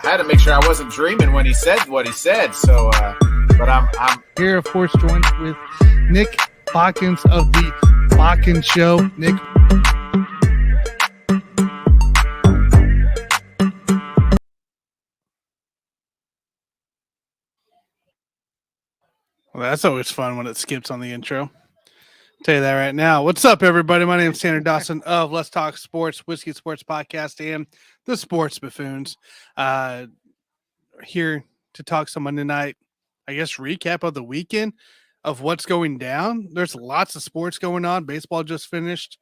had to make sure I wasn't dreaming when he said what he said. So, but I'm here, of course, joined with Nick Bodkins of the Bodkins Show. Nick. Well, that's always fun when it skips on the intro. Tell you that right now. What's up, everybody? My name is Tanner Dawson of Let's Talk Sports, Whiskey Sports Podcast, and the Sports Buffoons. Here to talk some Monday night, I guess, recap of the weekend of what's going down. There's lots of sports going on. Baseball just finished.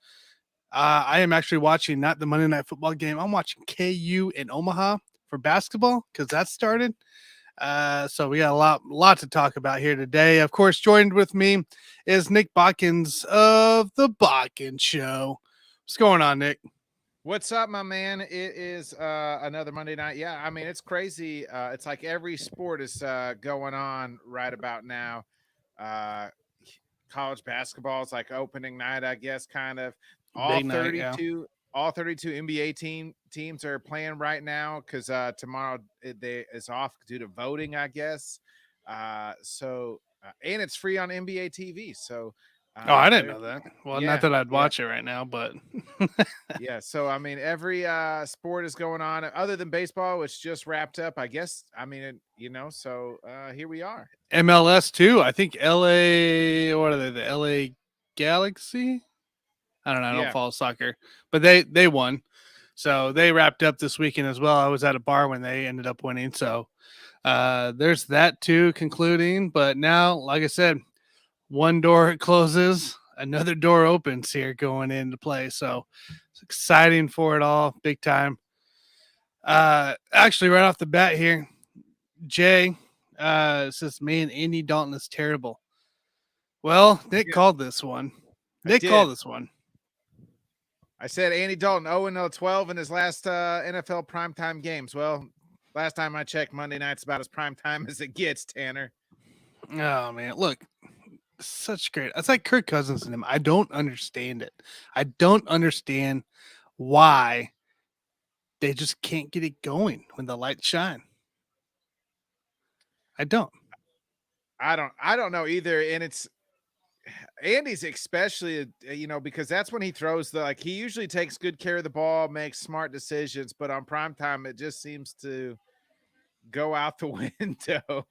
I am actually watching not the Monday Night Football game. I'm watching KU in Omaha for basketball because that started. So we got a lot to talk about here today. Of course, joined with me is Nick Bodkins of the Bodkins Show. What's going on, Nick? What's up, my man? It is another Monday night. Yeah, I mean, it's crazy. It's like every sport is going on right about now. College basketball is like opening night, I guess, kind of. All 32 NBA teams are playing right now because tomorrow it's off due to voting, I guess. And it's free on NBA TV. So, I didn't know that. Well, not that I'd watch it right now, but yeah. So, I mean, every sport is going on other than baseball, which just wrapped up, I guess. I mean, so here we are. MLS too. I think LA. What are they? The LA Galaxy. I don't know. I don't follow soccer, but they won. So they wrapped up this weekend as well. I was at a bar when they ended up winning. So there's that too concluding. But now, like I said, one door closes, another door opens here going into play. So it's exciting for it all, big time. Actually, right off the bat here, Jay says, man, Andy Dalton is terrible. Well, Nick called this one. I said Andy Dalton 0-12 in his last NFL primetime games. Well, last time I checked, Monday night's about as primetime as it gets, Tanner. Oh, man. Look, such great. It's like Kirk Cousins and him. I don't understand it. I don't understand why they just can't get it going when the lights shine. I don't know either. And it's Andy's especially, because that's when he throws he usually takes good care of the ball, makes smart decisions, but on primetime, it just seems to go out the window.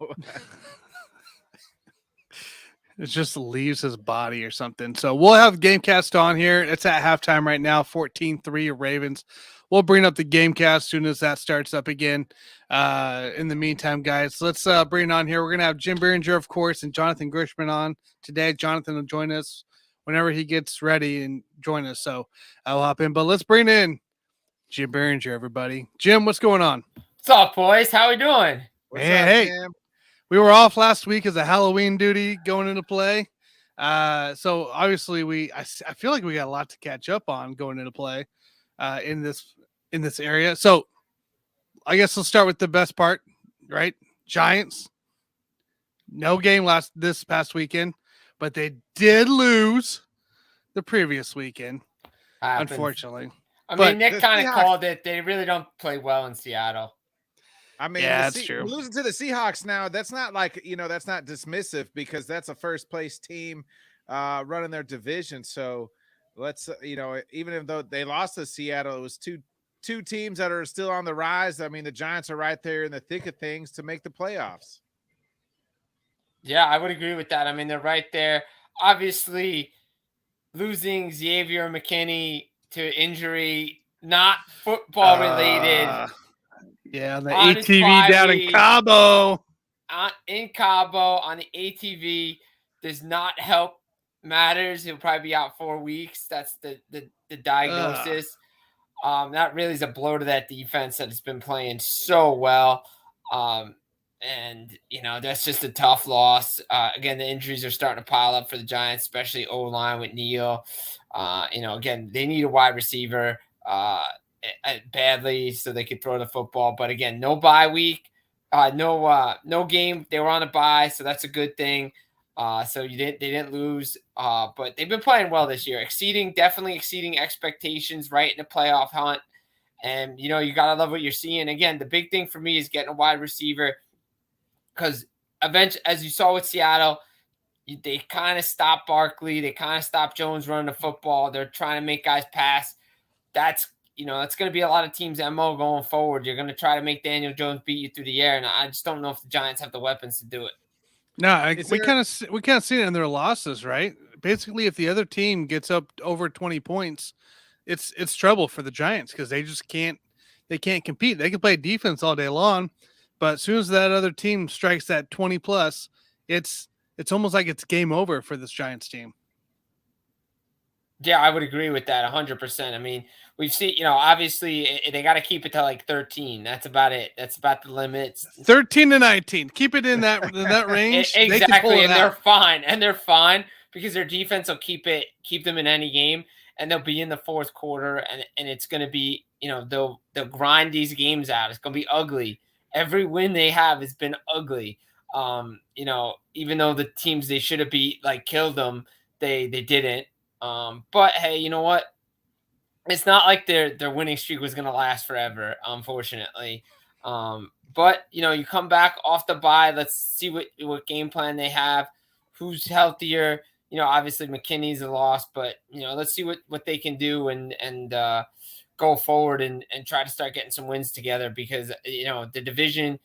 It just leaves his body or something. So we'll have Gamecast on here. It's at halftime right now, 14-3 Ravens. We'll bring up the Gamecast as soon as that starts up again. In the meantime, guys, let's bring it on here. We're going to have Jim Biringer, of course, and Jonathan Grishman on today. Jonathan will join us whenever he gets ready and join us. So I'll hop in. But let's bring in Jim Biringer, everybody. Jim, what's going on? What's up, boys? How we doing? Hey. Jim? We were off last week as a Halloween duty going into play. So obviously I feel like we got a lot to catch up on going into play in this area. So I guess let's start with the best part, right? Giants, no game this past weekend, but they did lose the previous weekend, unfortunately. I mean, Nick kind of called it. They really don't play well in Seattle. I mean, yeah, that's true. Losing to the Seahawks now, that's not that's not dismissive because that's a first place team running their division. So let's, even though they lost to Seattle, it was two teams that are still on the rise. I mean, the Giants are right there in the thick of things to make the playoffs. Yeah, I would agree with that. I mean, they're right there. Obviously, losing Xavier McKinney to injury, not football related. Yeah, the ATV down in Cabo. In Cabo on the ATV does not help matters. He'll probably be out 4 weeks. That's the diagnosis. That really is a blow to that defense that has been playing so well. And, that's just a tough loss. Again, the injuries are starting to pile up for the Giants, especially O-line with Neal. Again, they need a wide receiver badly so they could throw the football. But again, no bye week, no game. They were on a bye, so that's a good thing. So they didn't lose, but they've been playing well this year, definitely exceeding expectations, right in the playoff hunt. And, you got to love what you're seeing. Again, the big thing for me is getting a wide receiver because eventually, as you saw with Seattle, they kind of stopped Barkley. They kind of stopped Jones running the football. They're trying to make guys pass. That's going to be a lot of teams' MO going forward. You're going to try to make Daniel Jones beat you through the air, and I just don't know if the Giants have the weapons to do it. No, we kind of see it in their losses, right? Basically, if the other team gets up over 20 points, it's trouble for the Giants because they just can't compete. They can play defense all day long, but as soon as that other team strikes that 20 plus, it's almost like it's game over for this Giants team. Yeah, I would agree with that 100%. I mean, we've seen, obviously they got to keep it to like 13. That's about it. That's about the limits. 13 to 19. Keep it in that range. Exactly, and they're fine. And they're fine because their defense will keep them in any game, and they'll be in the fourth quarter, and it's going to be, they'll grind these games out. It's going to be ugly. Every win they have has been ugly. Even though the teams they should have beat killed them, they didn't. But hey, you know what? It's not like their winning streak was going to last forever, unfortunately. But you come back off the bye. Let's see what game plan they have. Who's healthier? Obviously McKinney's a loss, but let's see what they can do and go forward and try to start getting some wins together because the division,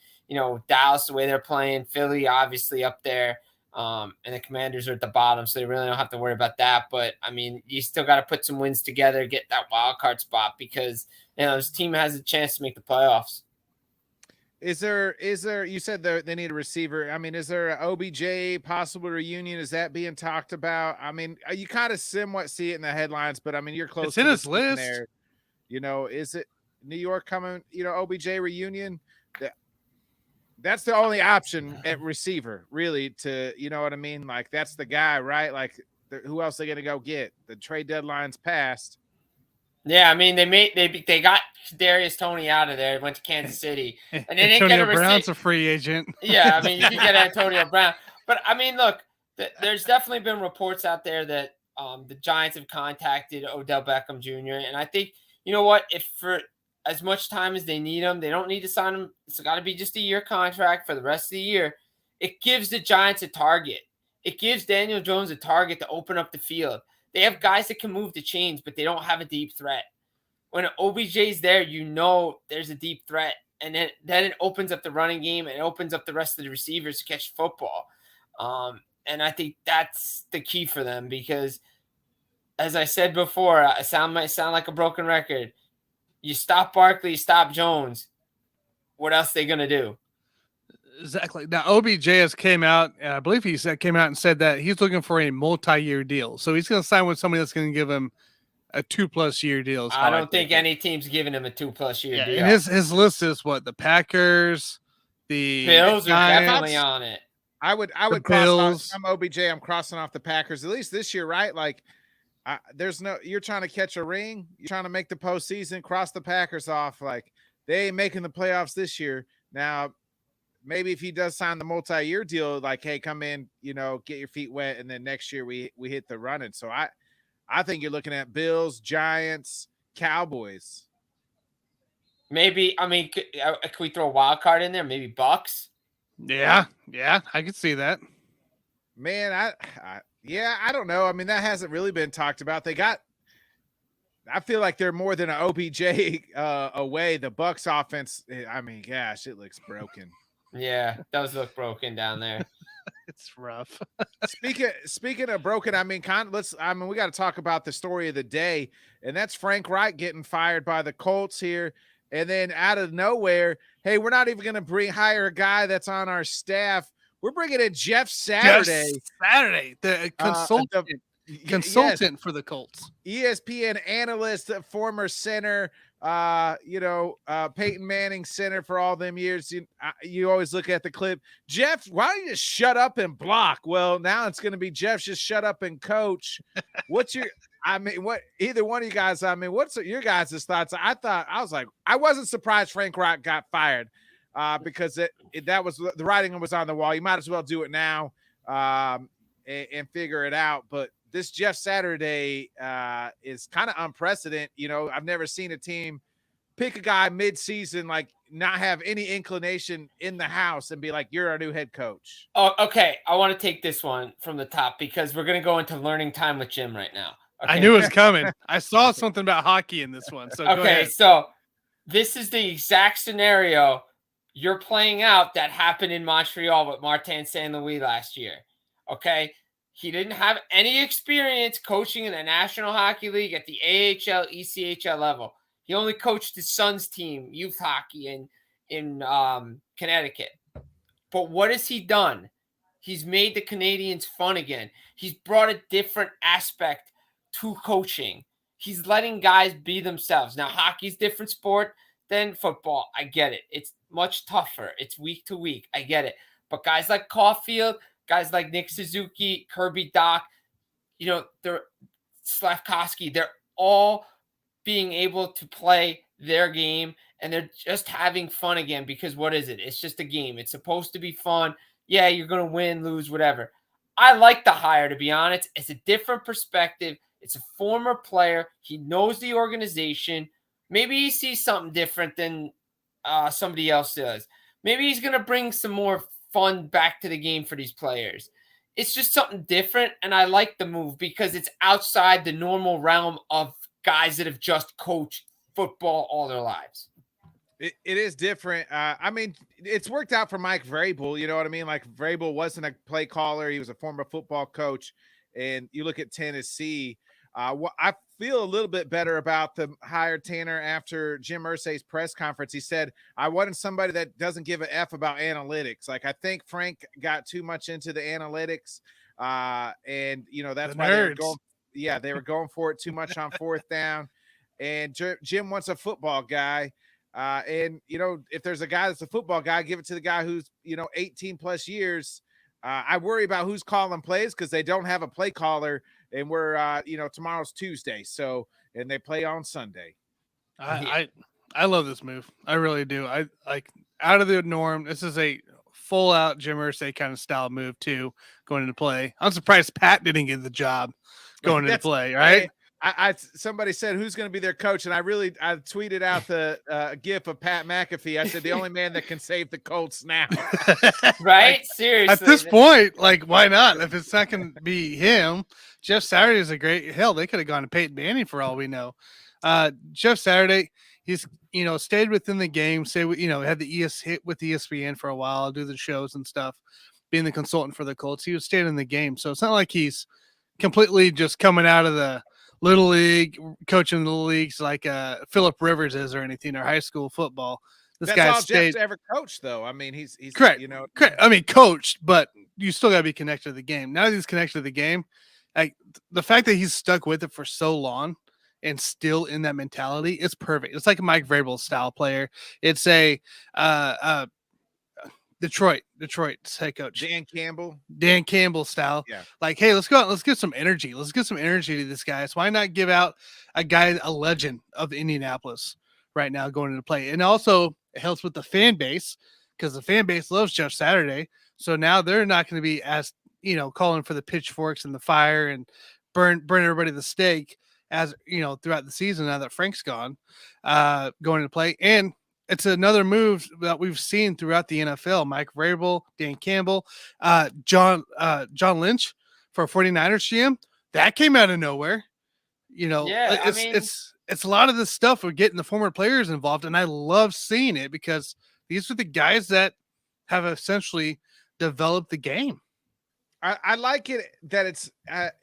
Dallas, the way they're playing, Philly obviously up there. And the Commanders are at the bottom, so they really don't have to worry about that. But I mean, you still got to put some wins together, get that wild card spot because this team has a chance to make the playoffs. Is there? You said they need a receiver. I mean, is there an OBJ possible reunion? Is that being talked about? I mean, you kind of somewhat see it in the headlines, but I mean, you're close. It's in his list. There. Is it New York coming? OBJ reunion. That's the only option at receiver, really. To what I mean? Like that's the guy, right? Like who else are they gonna go get? The trade deadline's passed. Yeah, I mean they got Darius Toney out of there, went to Kansas City, and they didn't Antonio get Brown's a free agent. Yeah, I mean you can get Antonio Brown, but I mean look, there's definitely been reports out there that the Giants have contacted Odell Beckham Jr. and I think if for as much time as they need him, they don't need to sign him. It's got to be just a year contract for the rest of the year. It gives the Giants a target. It gives Daniel Jones a target to open up the field. They have guys that can move the chains, but they don't have a deep threat. When OBJ's there, there's a deep threat. And then it opens up the running game and it opens up the rest of the receivers to catch football. And I think that's the key for them because, as I said before, might sound like a broken record. You stop Barkley, you stop Jones. What else are they going to do? Exactly. Now, OBJ came out, and I believe came out and said that he's looking for a multi-year deal. So he's going to sign with somebody that's going to give him a 2+ year deal. I don't think any team's giving him a 2+ year deal. And his list is what? The Packers, the Bills are definitely on it. I would cross off. I'm OBJ. I'm crossing off the Packers at least this year, right? Like, you're trying to catch a ring. You're trying to make the postseason. Cross the Packers off. Like they ain't making the playoffs this year. Now, maybe if he does sign the multi-year deal, like, hey, come in, get your feet wet, and then next year we hit the running. So I think you're looking at Bills, Giants, Cowboys. Maybe can we throw a wild card in there? Maybe Bucks. Yeah, I can see that. Man, I don't know. I mean, that hasn't really been talked about. I feel like they're more than an OBJ away. The Bucks offense, I mean, gosh, it looks broken. Yeah, it does look broken down there. It's rough. Speaking of broken, I mean, we got to talk about the story of the day, and that's Frank Reich getting fired by the Colts here. And then out of nowhere, hey, we're not even going to hire a guy that's on our staff. We're bringing in Jeff Saturday. The consultant for the Colts. ESPN analyst, former center, Peyton Manning center for all them years. You always look at the clip. Jeff, why don't you just shut up and block? Well, now it's going to be Jeff, just shut up and coach. Either one of you guys, what's your guys' thoughts? I wasn't surprised Frank Reich got fired because that was the writing was on the wall. You might as well do it now and figure it out. But this Jeff Saturday is kind of unprecedented. I've never seen a team pick a guy mid-season, like not have any inclination in the house and be like, you're our new head coach? Oh, okay. I want to take this one from the top because we're going to go into learning time with Jim right now. Okay? I knew it was coming. I saw something about hockey in this one. So go okay, ahead. so this is the exact scenario you're playing out that happened in Montreal with Martin St. Louis last year. Okay. He didn't have any experience coaching in the National Hockey League at the AHL, ECHL level. He only coached his son's team, youth hockey in Connecticut. But what has he done? He's made the Canadians fun again. He's brought a different aspect to coaching. He's letting guys be themselves. Now, hockey's a different sport than football. I get it. It's much tougher. It's week to week. I get it. But guys like Caulfield, guys like Nick Suzuki, Kirby Doc, they're Slavkovsky, they're all being able to play their game, and they're just having fun again because what is it? It's just a game. It's supposed to be fun. Yeah, you're going to win, lose, whatever. I like the hire, to be honest. It's a different perspective. It's a former player. He knows the organization. Maybe he sees something different than somebody else does. Maybe he's going to bring some more fun back to the game for these players. It's just something different, and I like the move because it's outside the normal realm of guys that have just coached football all their lives. It is different. I mean, it's worked out for Mike Vrabel. You know what I mean? Like, Vrabel wasn't a play caller. He was a former football coach. And you look at Tennessee. I feel a little bit better about the hire, Tanner, after Jim Irsay's press conference. He said, I wanted somebody that doesn't give a F about analytics. Like, I think Frank got too much into the analytics. And, that's why they were going for it too much on fourth down. And Jim wants a football guy. And, if there's a guy that's a football guy, give it to the guy who's, 18 plus years. I worry about who's calling plays because they don't have a play caller, and we're, tomorrow's Tuesday. So, and they play on Sunday. I love this move. I really do. I like out of the norm. This is a full out Jim Irsay kind of style move too, going into play. I'm surprised Pat didn't get the job going into play. Right. Somebody said who's going to be their coach, and I tweeted out the gif of Pat McAfee. I said the only man that can save the Colts now. Right? Seriously. At this point, like, why not? If it's not going to be him, Jeff Saturday is a great hell. They could have gone to Peyton Manning for all we know. Jeff Saturday, he's stayed within the game. Had the hit with ESPN for a while, do the shows and stuff, being the consultant for the Colts. He was staying in the game, so it's not like he's completely just coming out of the Little League, coaching the leagues like Phillip Rivers is or anything, or high school football. This guy Jeff's ever coached, though. I mean, he's correct. Correct. I mean, coached, but you still got to be connected to the game. Now that he's connected to the game, like the fact that he's stuck with it for so long and still in that mentality, it's perfect. It's like a Mike Vrabel style player. It's a Detroit's head coach, Dan Campbell style. Yeah. Like, hey, let's go out. Let's get some energy. Let's get some energy to this guy. So why not give out a legend of Indianapolis right now going into play? And also it helps with the fan base because the fan base loves Jeff Saturday. So now they're not going to be as, calling for the pitchforks and the fire and burn everybody the stake as, throughout the season now that Frank's gone, going into play. And it's another move that we've seen throughout the NFL. Mike Vrabel, Dan Campbell, John Lynch for 49ers GM. That came out of nowhere. It's a lot of this stuff we're getting the former players involved, and I love seeing it because these are the guys that have essentially developed the game. I like it that it's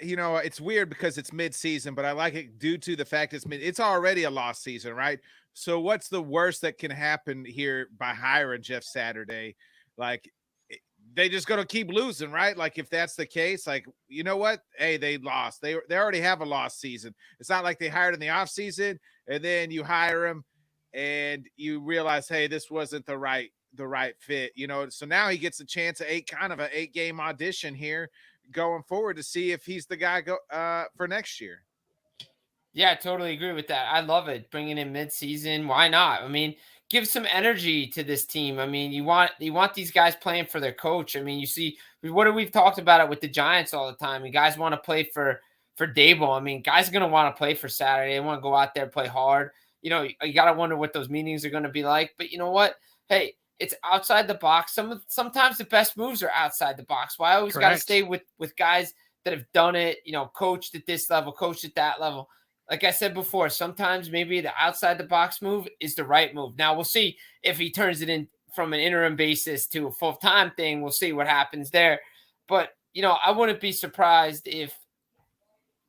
it's weird because it's mid-season, but I like it due to the fact it's already a lost season, right? So what's the worst that can happen here by hiring Jeff Saturday? Like, they just going to keep losing, right? Like, if that's the case, like, you know what? Hey, they lost. They already have a lost season. It's not like they hired in the off season and then you hire him and you realize, hey, this wasn't the right fit, So now he gets a chance at an 8-game audition here going forward to see if he's the guy for next year. Yeah, I totally agree with that. I love it. Bringing in mid-season. Why not? I mean, give some energy to this team. I mean, you want these guys playing for their coach. I mean, you see we've talked about it with the Giants all the time. You guys want to play for Dable. I mean, guys are going to want to play for Saturday. They want to go out there, play hard. You know, you got to wonder what those meetings are going to be like. But you know what? Hey, it's outside the box. Sometimes the best moves are outside the box. Why I always got to stay with guys that have done it, you know, coached at this level, coached at that level. Like I said before, sometimes maybe the outside the box move is the right move. Now we'll see if he turns it in from an interim basis to a full-time thing. We'll see what happens there. But, you know, I wouldn't be surprised if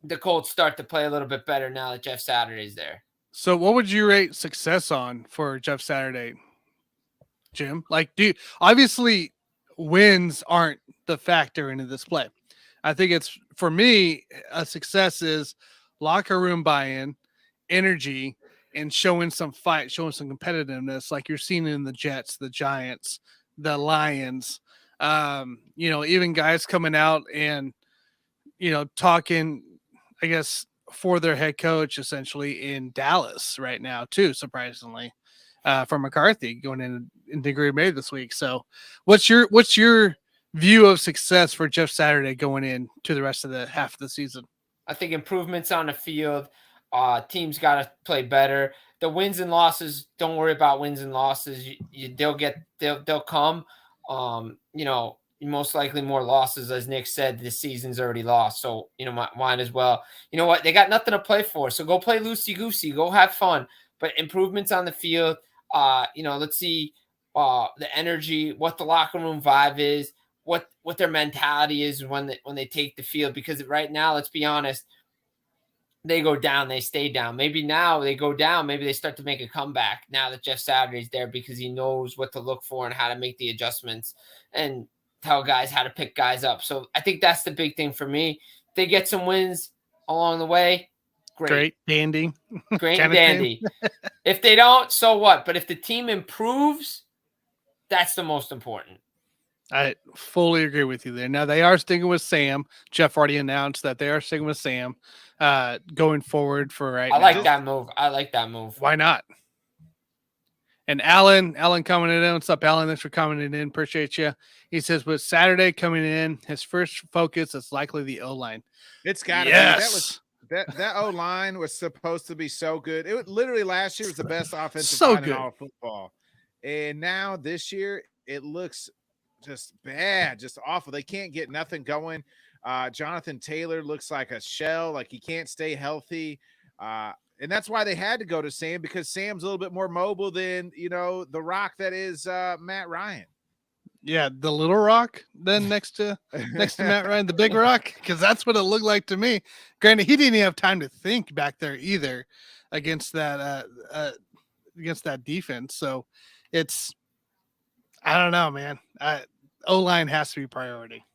the Colts start to play a little bit better now that Jeff Saturday's there. So what would you rate success on for Jeff Saturday, Jim? Like, obviously wins aren't the factor into this play. I think it's, for me, a success is locker room buy-in, energy, and showing some fight, showing some competitiveness, like you're seeing in the Jets, the Giants, the Lions. You know, even guys coming out and, you know, talking, I guess, for their head coach essentially in Dallas right now too, surprisingly, for McCarthy going into Green Bay this week. So what's your view of success for Jeff Saturday going into the rest of the half of the season? I think improvements on the field. Teams got to play better. The wins and losses, don't worry about wins and losses. They'll come. You know, most likely more losses, as Nick said. This season's already lost, so you know, might as well. You know what? They got nothing to play for, so go play loosey goosey. Go have fun. But improvements on the field. You know, let's see the energy, what the locker room vibe is, what their mentality is when they take the field. Because right now, let's be honest, they go down, they stay down. Maybe now they go down, maybe they start to make a comeback now that Jeff Saturday's there, because he knows what to look for and how to make the adjustments and tell guys how to pick guys up. So I think that's the big thing for me. If they get some wins along the way, great dandy. Great and dandy. If they don't, so what? But if the team improves, that's the most important. I fully agree with you there. Now they are sticking with Sam. Jeff already announced that they are sticking with Sam going forward for right now. I like that move. Why not? And Alan coming in. What's up, Alan? Thanks for coming in. Appreciate you. He says, with Saturday coming in, his first focus is likely the O-line. It's got to be. That O-line was supposed to be so good. It was literally last year was the best offensive line in all of football. And now this year it looks just bad, just awful. They can't get nothing going. Jonathan Taylor looks like a shell, like he can't stay healthy. And that's why they had to go to Sam, because Sam's a little bit more mobile than, you know, the rock that is Matt Ryan. Yeah, the little rock then next to Matt Ryan, the big rock, because that's what it looked like to me. Granted, he didn't even have time to think back there either against that defense. So it's, I don't know, man. O-line has to be priority.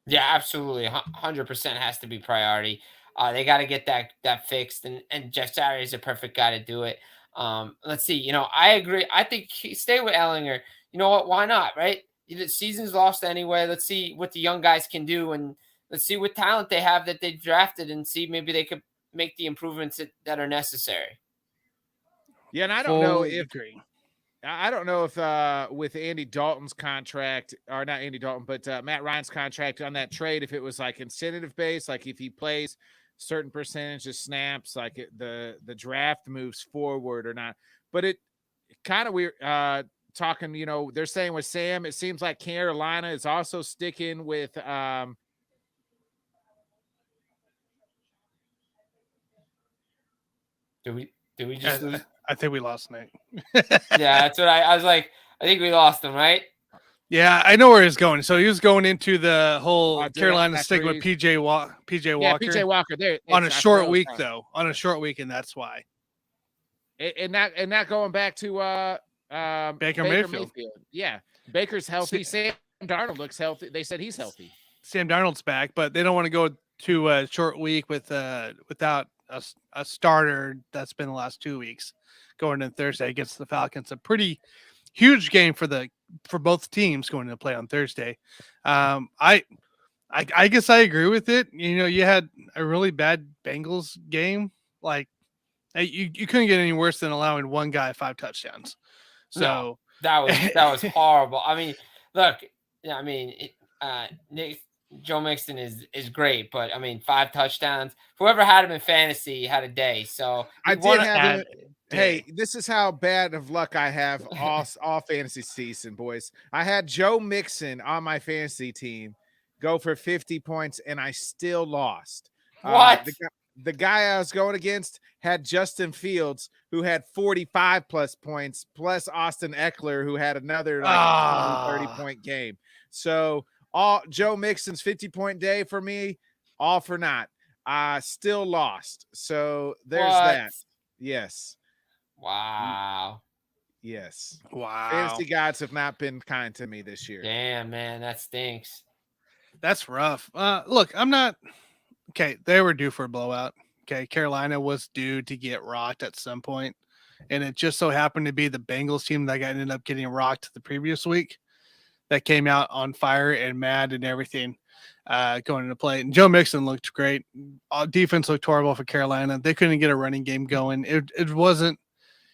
Yeah, absolutely. 100% has to be priority. They got to get that fixed, and Jeff Saturday is a perfect guy to do it. Let's see. You know, I agree. I think stay with Ellinger. You know what? Why not? Right? The season's lost anyway. Let's see what the young guys can do, and let's see what talent they have that they drafted, and see maybe they could make the improvements that are necessary. Yeah, and I don't know if with Andy Dalton's contract, or not Andy Dalton, but Matt Ryan's contract on that trade, if it was like incentive based, like if he plays certain percentage of snaps, like the draft moves forward or not. But it kind of weird talking, you know, they're saying with Sam, it seems like Carolina is also sticking with Do we just lose? I think we lost Nate. Yeah, that's what I was like. I think we lost him, right? Yeah, I know where he's going. So he was going into the whole Carolina stick with PJ Walker. Yeah, PJ Walker there on a short week, though. On a short week, and that's why. And not going back to Baker Mayfield. Yeah, Baker's healthy. Sam Darnold looks healthy. They said he's healthy. Sam Darnold's back, but they don't want to go to a short week without a starter that's been the last 2 weeks going in Thursday against the Falcons. A pretty huge game for both teams going to play on Thursday. I guess I agree with it. You know, you had a really bad Bengals game. Like you couldn't get any worse than allowing one guy 5 touchdowns. So no, that was horrible. I mean, look, I mean, Joe Mixon is great, but I mean, 5 touchdowns. Whoever had him in fantasy had a day. So I did have him. Hey, this is how bad of luck I have all fantasy season, boys. I had Joe Mixon on my fantasy team go for 50 points, and I still lost. What? The guy I was going against had Justin Fields, who had 45 plus points, plus Austin Eckler, who had another 30-point game. So all Joe Mixon's 50-point day for me, all for naught. I still lost. So there's that. Yes. Wow. Yes. Wow. Fantasy gods have not been kind to me this year. Damn, man, that stinks. That's rough. Look, I'm not okay. They were due for a blowout. Okay, Carolina was due to get rocked at some point, and it just so happened to be the Bengals team that ended up getting rocked the previous week. That came out on fire and mad and everything going into play. And Joe Mixon looked great. Defense looked horrible for Carolina. They couldn't get a running game going. It wasn't.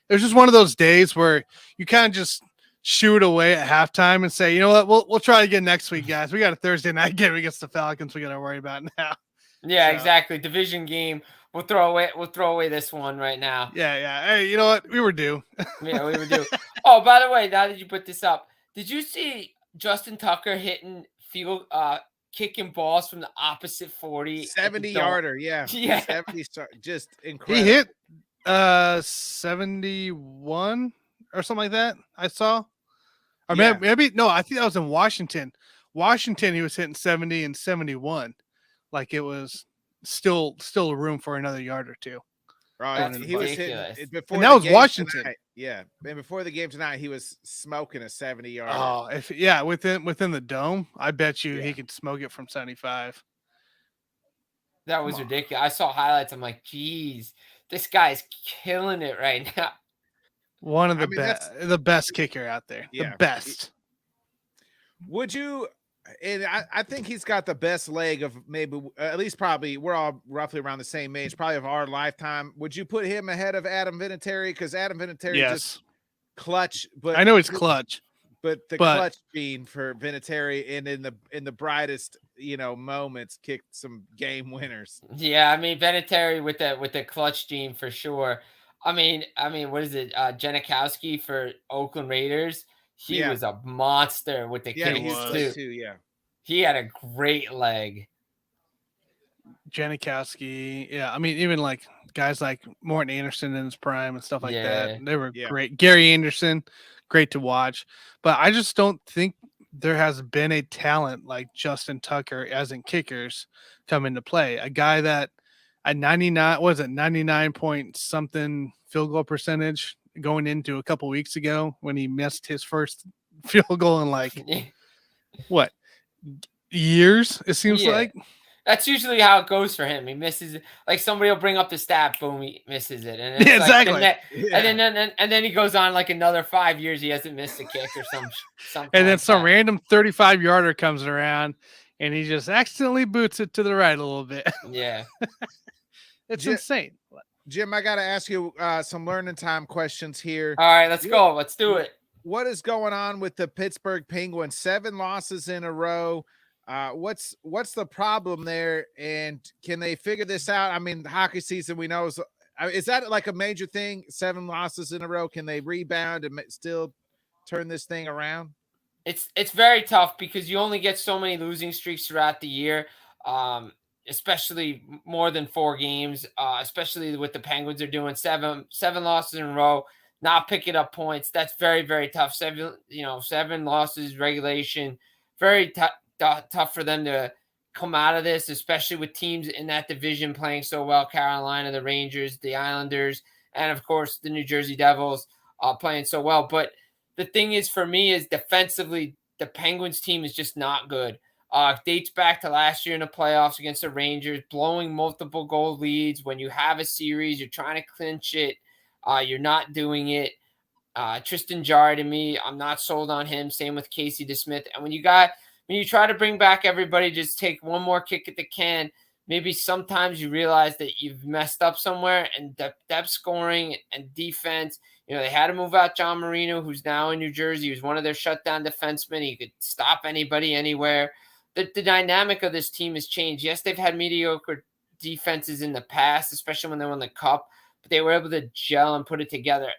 It was just one of those days where you kind of just shoot away at halftime and say, you know what, we'll try again next week, guys. We got a Thursday night game against the Falcons. We got to worry about now. Yeah, exactly. Division game. We'll throw away this one right now. Yeah. Hey, you know what? We were due. Yeah, we were due. Oh, by the way, now that you put this up, did you see Justin Tucker hitting kicking balls from the opposite 40? 70-yarder, yeah. 70, just incredible. He hit 71 or something like that. I saw. Or maybe no, I think that was in Washington. Washington, he was hitting 70 and 71. Like it was still room for another yard or two. Right. He was hitting before, and that was Washington. Tonight. Yeah. And before the game tonight, he was smoking a 70-yarder. Oh, within the dome, I bet you he could smoke it from 75. That was ridiculous. I saw highlights. I'm like, geez, this guy's killing it right now. One of the best kicker out there. Yeah. The best. Would you? And I think he's got the best leg of maybe at least probably we're all roughly around the same age, probably of our lifetime. Would you put him ahead of Adam Vinatieri? Because Adam Vinatieri just clutch, but I know he's clutch. But the clutch gene for Vinatieri and in the brightest moments kicked some game winners. Yeah, I mean Vinatieri with the clutch gene for sure. I mean, what is it? Janikowski for Oakland Raiders. He was a monster with the kicks too. Yeah, he had a great leg. Janikowski, yeah. I mean, even like guys like Morton Anderson in his prime and stuff like that. They were great. Gary Anderson, great to watch. But I just don't think there has been a talent like Justin Tucker as in kickers come into play. A guy that at 99 point something field goal percentage going into a couple weeks ago when he missed his first field goal in like what years it seems like. That's usually how it goes for him. He misses it. Like somebody will bring up the stat, boom, he misses it, and it's exactly. And then he goes on like another 5 years. He hasn't missed a kick or something. And then some random 35-yarder comes around, and he just accidentally boots it to the right a little bit. Yeah, it's insane. Jim, I got to ask you some learning time questions here. All right, let's go. Let's do it. What is going on with the Pittsburgh Penguins? 7 losses in a row. What's the problem there? And can they figure this out? I mean, the hockey season we know is that like a major thing? 7 losses in a row. Can they rebound and still turn this thing around? It's very tough because you only get so many losing streaks throughout the year. Especially more than 4 games, especially with the Penguins are doing seven losses in a row, not picking up points. That's very, very tough. 7 losses regulation, very tough for them to come out of this, especially with teams in that division playing so well. Carolina, the Rangers, the Islanders, and of course the New Jersey Devils playing so well. But the thing is for me is defensively, the Penguins team is just not good. Dates back to last year in the playoffs against the Rangers, blowing multiple goal leads. When you have a series, you're trying to clinch it. You're not doing it. Tristan Jarry, to me, I'm not sold on him. Same with Casey DeSmith. And when you try to bring back everybody, just take one more kick at the can. Maybe sometimes you realize that you've messed up somewhere, and depth scoring and defense. They had to move out John Marino, who's now in New Jersey. He was one of their shutdown defensemen. He could stop anybody anywhere. The dynamic of this team has changed. Yes, they've had mediocre defenses in the past, especially when they won the Cup. but they were able to gel and put it together.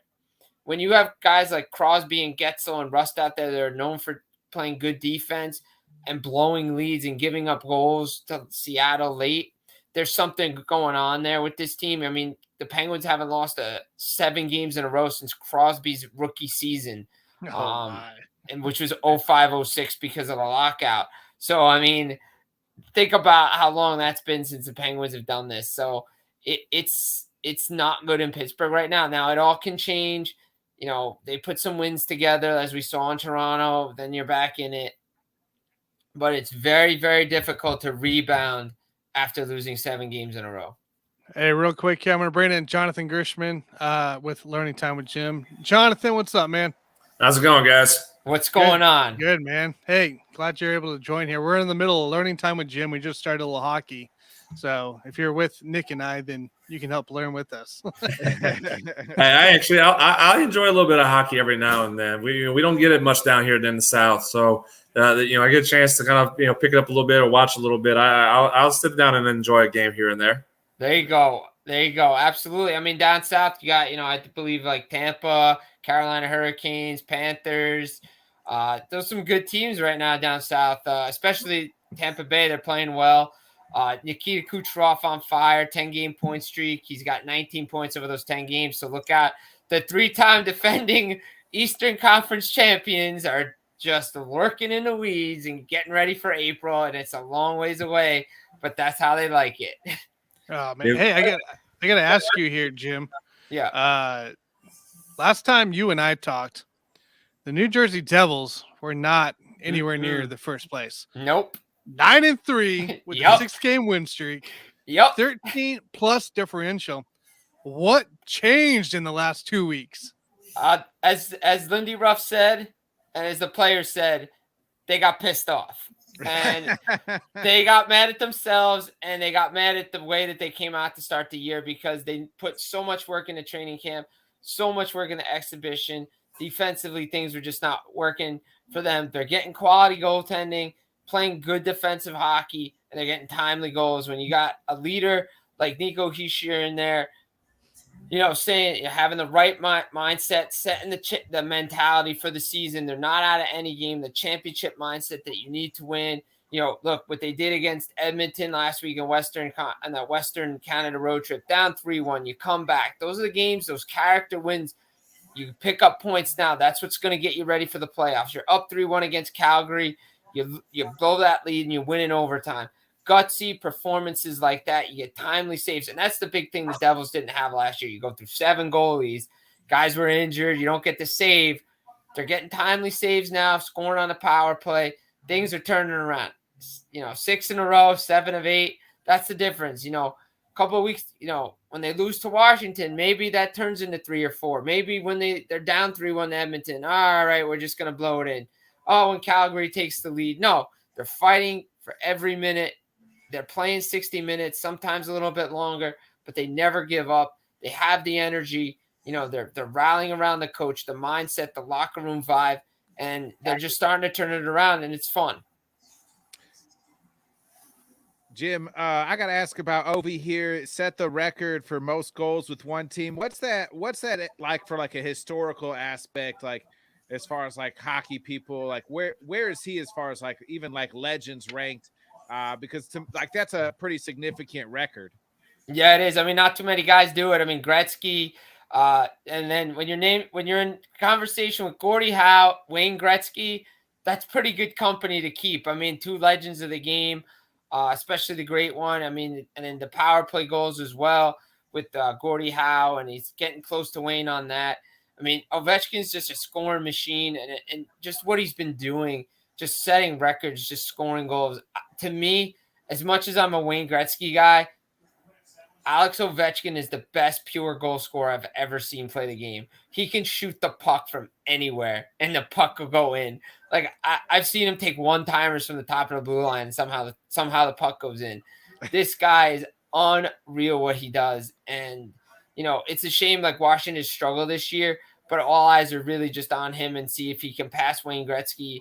When you have guys like Crosby and Getzel and Rust out there that are known for playing good defense and blowing leads and giving up goals to Seattle late, there's something going on there with this team. I mean, the Penguins haven't lost 7 games in a row since Crosby's rookie season, and which was 05-06 because of the lockout. So, I mean, think about how long that's been since the Penguins have done this. So it's not good in Pittsburgh right now. Now, it all can change. You know, they put some wins together, as we saw in Toronto. Then you're back in it. But it's very, very difficult to rebound after losing 7 games in a row. Hey, real quick, I'm going to bring in Jonathan Grishman with Learning Time with Jim. Jonathan, what's up, man? How's it going, guys? What's going on? Good, man. Hey, glad you're able to join here. We're in the middle of Learning Time with Jim. We just started a little hockey. So if you're with Nick and I, then you can help learn with us. I enjoy a little bit of hockey every now and then. We don't get it much down here in the South. So, I get a chance to kind of, pick it up a little bit or watch a little bit. I'll sit down and enjoy a game here and there. There you go. Absolutely. I mean, down south, you got, I believe like Tampa, Carolina Hurricanes, Panthers. Those are some good teams right now down south, especially Tampa Bay. They're playing well. Nikita Kucherov on fire, 10-game point streak. He's got 19 points over those 10 games. So look out. The 3-time defending Eastern Conference champions are just lurking in the weeds and getting ready for April, and it's a long ways away, but that's how they like it. Oh man! Hey, I got to ask you here, Jim. Yeah. Last time you and I talked, the New Jersey Devils were not anywhere near the first place. Nope. 9-3 with a 6-game win streak. Yep. 13+ differential. What changed in the last 2 weeks? As Lindy Ruff said, and as the players said, they got pissed off. And they got mad at themselves, and they got mad at the way that they came out to start the year because they put so much work into training camp, so much work in the exhibition. Defensively, things were just not working for them. They're getting quality goaltending, playing good defensive hockey, and they're getting timely goals. When you got a leader like Nico Hischier in there, saying having the right mindset, setting the mentality for the season. They're not out of any game. The championship mindset that you need to win. Look what they did against Edmonton last week in that Western Canada road trip, down 3-1. You come back. Those are the games. Those character wins. You pick up points now. That's what's going to get you ready for the playoffs. You're up 3-1 against Calgary. You blow that lead and you win in overtime. Gutsy performances like that, you get timely saves. And that's the big thing the Devils didn't have last year. You go through 7 goalies. Guys were injured. You don't get the save. They're getting timely saves now, scoring on the power play. Things are turning around. 6 in a row, 7 of 8. That's the difference. A couple of weeks, when they lose to Washington, maybe that turns into 3 or 4. Maybe when they're down 3-1 to Edmonton, all right, we're just going to blow it in. Oh, when Calgary takes the lead. No, they're fighting for every minute. They're playing 60 minutes, sometimes a little bit longer, but they never give up. They have the energy. They're rallying around the coach, the mindset, the locker room vibe, and they're just starting to turn it around, and it's fun. Jim, I got to ask about Ovi here. It set the record for most goals with one team. What's that like for like a historical aspect, like as far as like hockey people, like where is he as far as like even like legends ranked? Because that's a pretty significant record. Yeah, it is. I mean, not too many guys do it. I mean, Gretzky, and then when you're in conversation with Gordie Howe, Wayne Gretzky, that's pretty good company to keep. I mean, 2 legends of the game, especially the great one. I mean, and then the power play goals as well with Gordie Howe, and he's getting close to Wayne on that. I mean, Ovechkin's just a scoring machine, and just what he's been doing, just setting records, just scoring goals. To me, as much as I'm a Wayne Gretzky guy, Alex Ovechkin is the best pure goal scorer I've ever seen play the game. He can shoot the puck from anywhere, and the puck will go in. Like I've seen him take one-timers from the top of the blue line, and somehow the puck goes in. This guy is unreal what he does, and it's a shame like Washington struggled this year, but all eyes are really just on him and see if he can pass Wayne Gretzky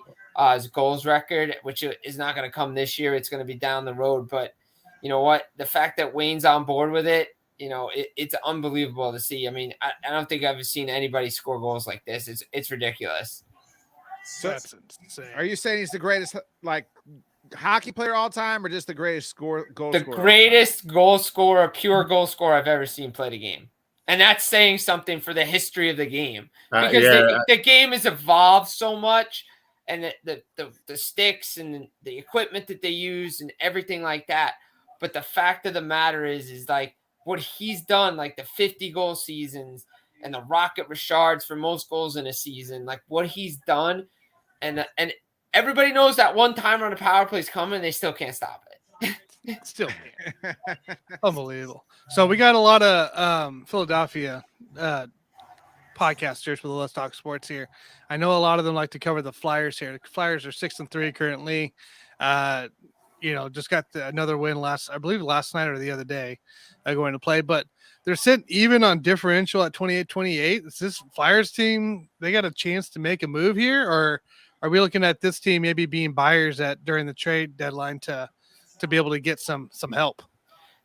his goals record, which is not going to come this year. It's going to be down the road. But you know what? The fact that Wayne's on board with it, it's unbelievable to see. I mean, I don't think I've seen anybody score goals like this. It's ridiculous. So, That's insane. are you saying he's the greatest hockey player all time, or just the greatest goal scorer? The greatest goal scorer, pure goal scorer I've ever seen play the game. And that's saying something for the history of the game, because the game has evolved so much, and the sticks and the equipment that they use and everything like that. But the fact of the matter is like what he's done, like the 50 goal seasons and the Rocket Richards for most goals in a season, like what he's done. And everybody knows that one timer on the power play is coming. They still can't stop it. Still can't. Unbelievable. So we got a lot of Philadelphia podcasters for the Let's Talk Sports here. I know a lot of them like to cover the Flyers here. The Flyers are 6-3 currently. Just got another win last night or the other day going to play, but they're sitting even on differential at 28-28. Is this Flyers team, they got a chance to make a move here, or are we looking at this team maybe being buyers during the trade deadline to be able to get some help?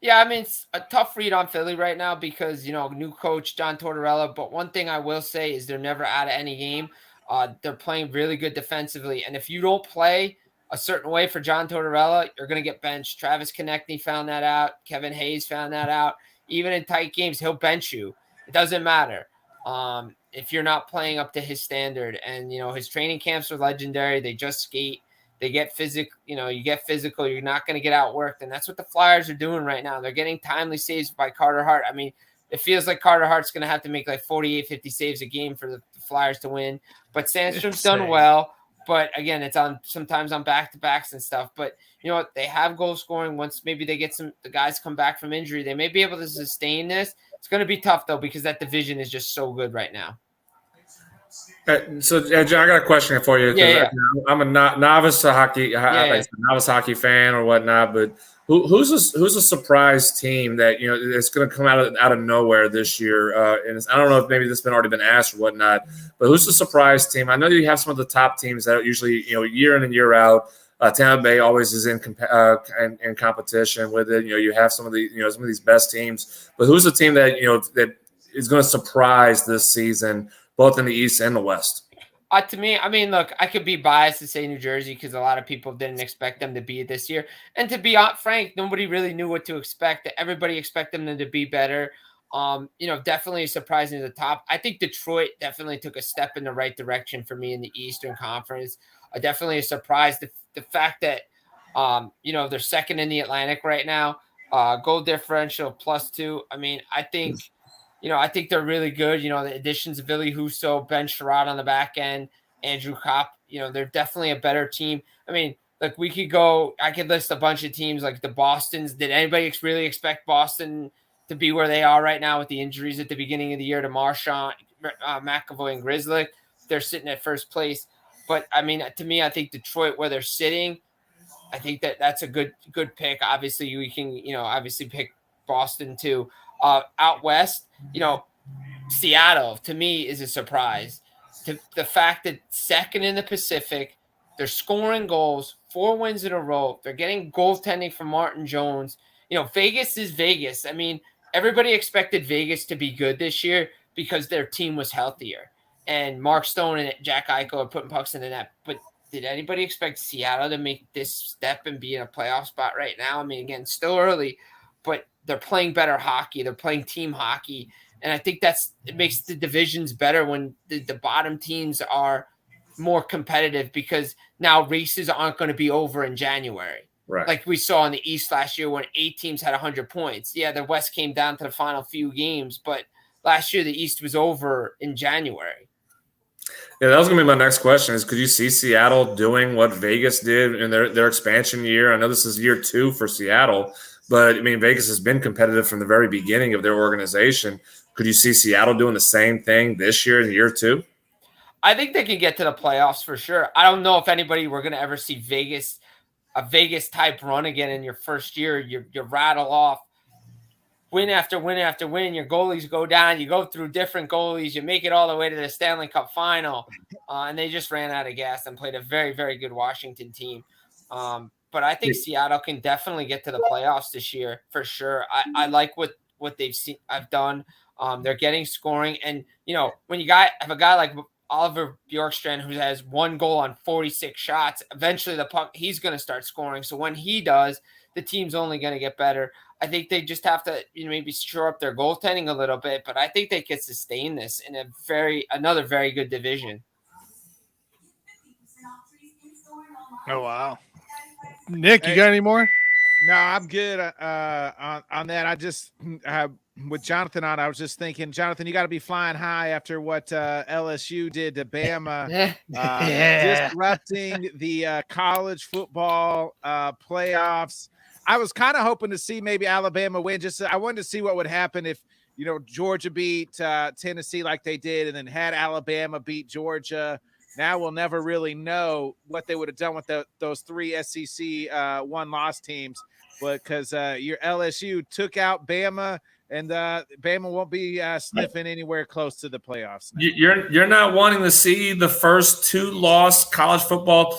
Yeah, I mean, it's a tough read on Philly right now because, new coach John Tortorella. But one thing I will say is they're never out of any game. They're playing really good defensively. And if you don't play a certain way for John Tortorella, you're going to get benched. Travis Konechny found that out. Kevin Hayes found that out. Even in tight games, he'll bench you. It doesn't matter if you're not playing up to his standard. And, his training camps are legendary. They just skate. They get physical, you get physical. You're not going to get outworked. And that's what the Flyers are doing right now. They're getting timely saves by Carter Hart. I mean, it feels like Carter Hart's going to have to make like 48, 50 saves a game for the Flyers to win. But Sandstrom's done well. But again, it's sometimes on back-to-backs and stuff. But you know what? They have goal scoring. Once maybe they get the guys come back from injury, they may be able to sustain this. It's going to be tough, though, because that division is just so good right now. So, John, I got a question for you. Yeah. I'm a novice hockey fan or whatnot, but who's a surprise team that that's going to come out of nowhere this year? And I don't know if maybe this has already been asked or whatnot, but who's the surprise team? I know you have some of the top teams that usually year in and year out. Tampa Bay always is in competition with it. You have some of these best teams, but who's the team that that is going to surprise this season, both in the East and the West? To me, I mean, look, I could be biased to say New Jersey because a lot of people didn't expect them to be this year. And to be frank, nobody really knew what to expect. Everybody expected them to be better. Definitely surprising to the top. I think Detroit definitely took a step in the right direction for me in the Eastern Conference. Definitely a surprise. The fact that, they're second in the Atlantic right now, goal differential +2. I mean, I think they're really good. The additions of Ville Husso, Ben Sherrod on the back end, Andrew Kopp, they're definitely a better team. I mean, like I could list a bunch of teams like the Bostons. Did anybody really expect Boston to be where they are right now with the injuries at the beginning of the year to Marchand, McAvoy, and Grzelcyk? They're sitting at first place. But, I mean, to me, I think Detroit, where they're sitting, I think that's a good pick. Obviously, we can, obviously pick Boston too. Out west, Seattle, to me, is a surprise. The fact that second in the Pacific, they're scoring goals, 4 wins in a row. They're getting goaltending from Martin Jones. Vegas is Vegas. I mean, everybody expected Vegas to be good this year because their team was healthier. And Mark Stone and Jack Eichel are putting pucks in the net. But did anybody expect Seattle to make this step and be in a playoff spot right now? I mean, again, still early, but they're playing better hockey. They're playing team hockey. And I think it makes the divisions better when the bottom teams are more competitive because now races aren't going to be over in January. Right. Like we saw in the East last year when 8 teams had 100 points. Yeah, the West came down to the final few games, but last year the East was over in January. Yeah, that was going to be my next question is could you see Seattle doing what Vegas did in their expansion year? I know this is year 2 for Seattle, but, I mean, Vegas has been competitive from the very beginning of their organization. Could you see Seattle doing the same thing this year in year 2? I think they can get to the playoffs for sure. I don't know if we're going to ever see a Vegas-type run again in your first year. You rattle off win after win after win. Your goalies go down. You go through different goalies. You make it all the way to the Stanley Cup final. And they just ran out of gas and played a very, very good Washington team. But I think Seattle can definitely get to the playoffs this year for sure. I like what what they've seen. I've done. They're getting scoring, and when you have a guy like Oliver Bjorkstrand who has 1 goal on 46 shots, eventually he's going to start scoring. So when he does, the team's only going to get better. I think they just have to maybe shore up their goaltending a little bit, but I think they could sustain this in another very good division. Oh wow, Nick, you got any more? No, I'm good on that. I just with Jonathan on, I was just thinking, Jonathan, you got to be flying high after what LSU did to Bama, disrupting the college football playoffs. I was kind of hoping to see maybe Alabama win. I wanted to see what would happen if Georgia beat Tennessee like they did, and then had Alabama beat Georgia. Now we'll never really know what they would have done with those 3 SEC one-loss teams, but because your LSU took out Bama, and Bama won't be sniffing anywhere close to the playoffs now. You're not wanting to see the first 2-loss college football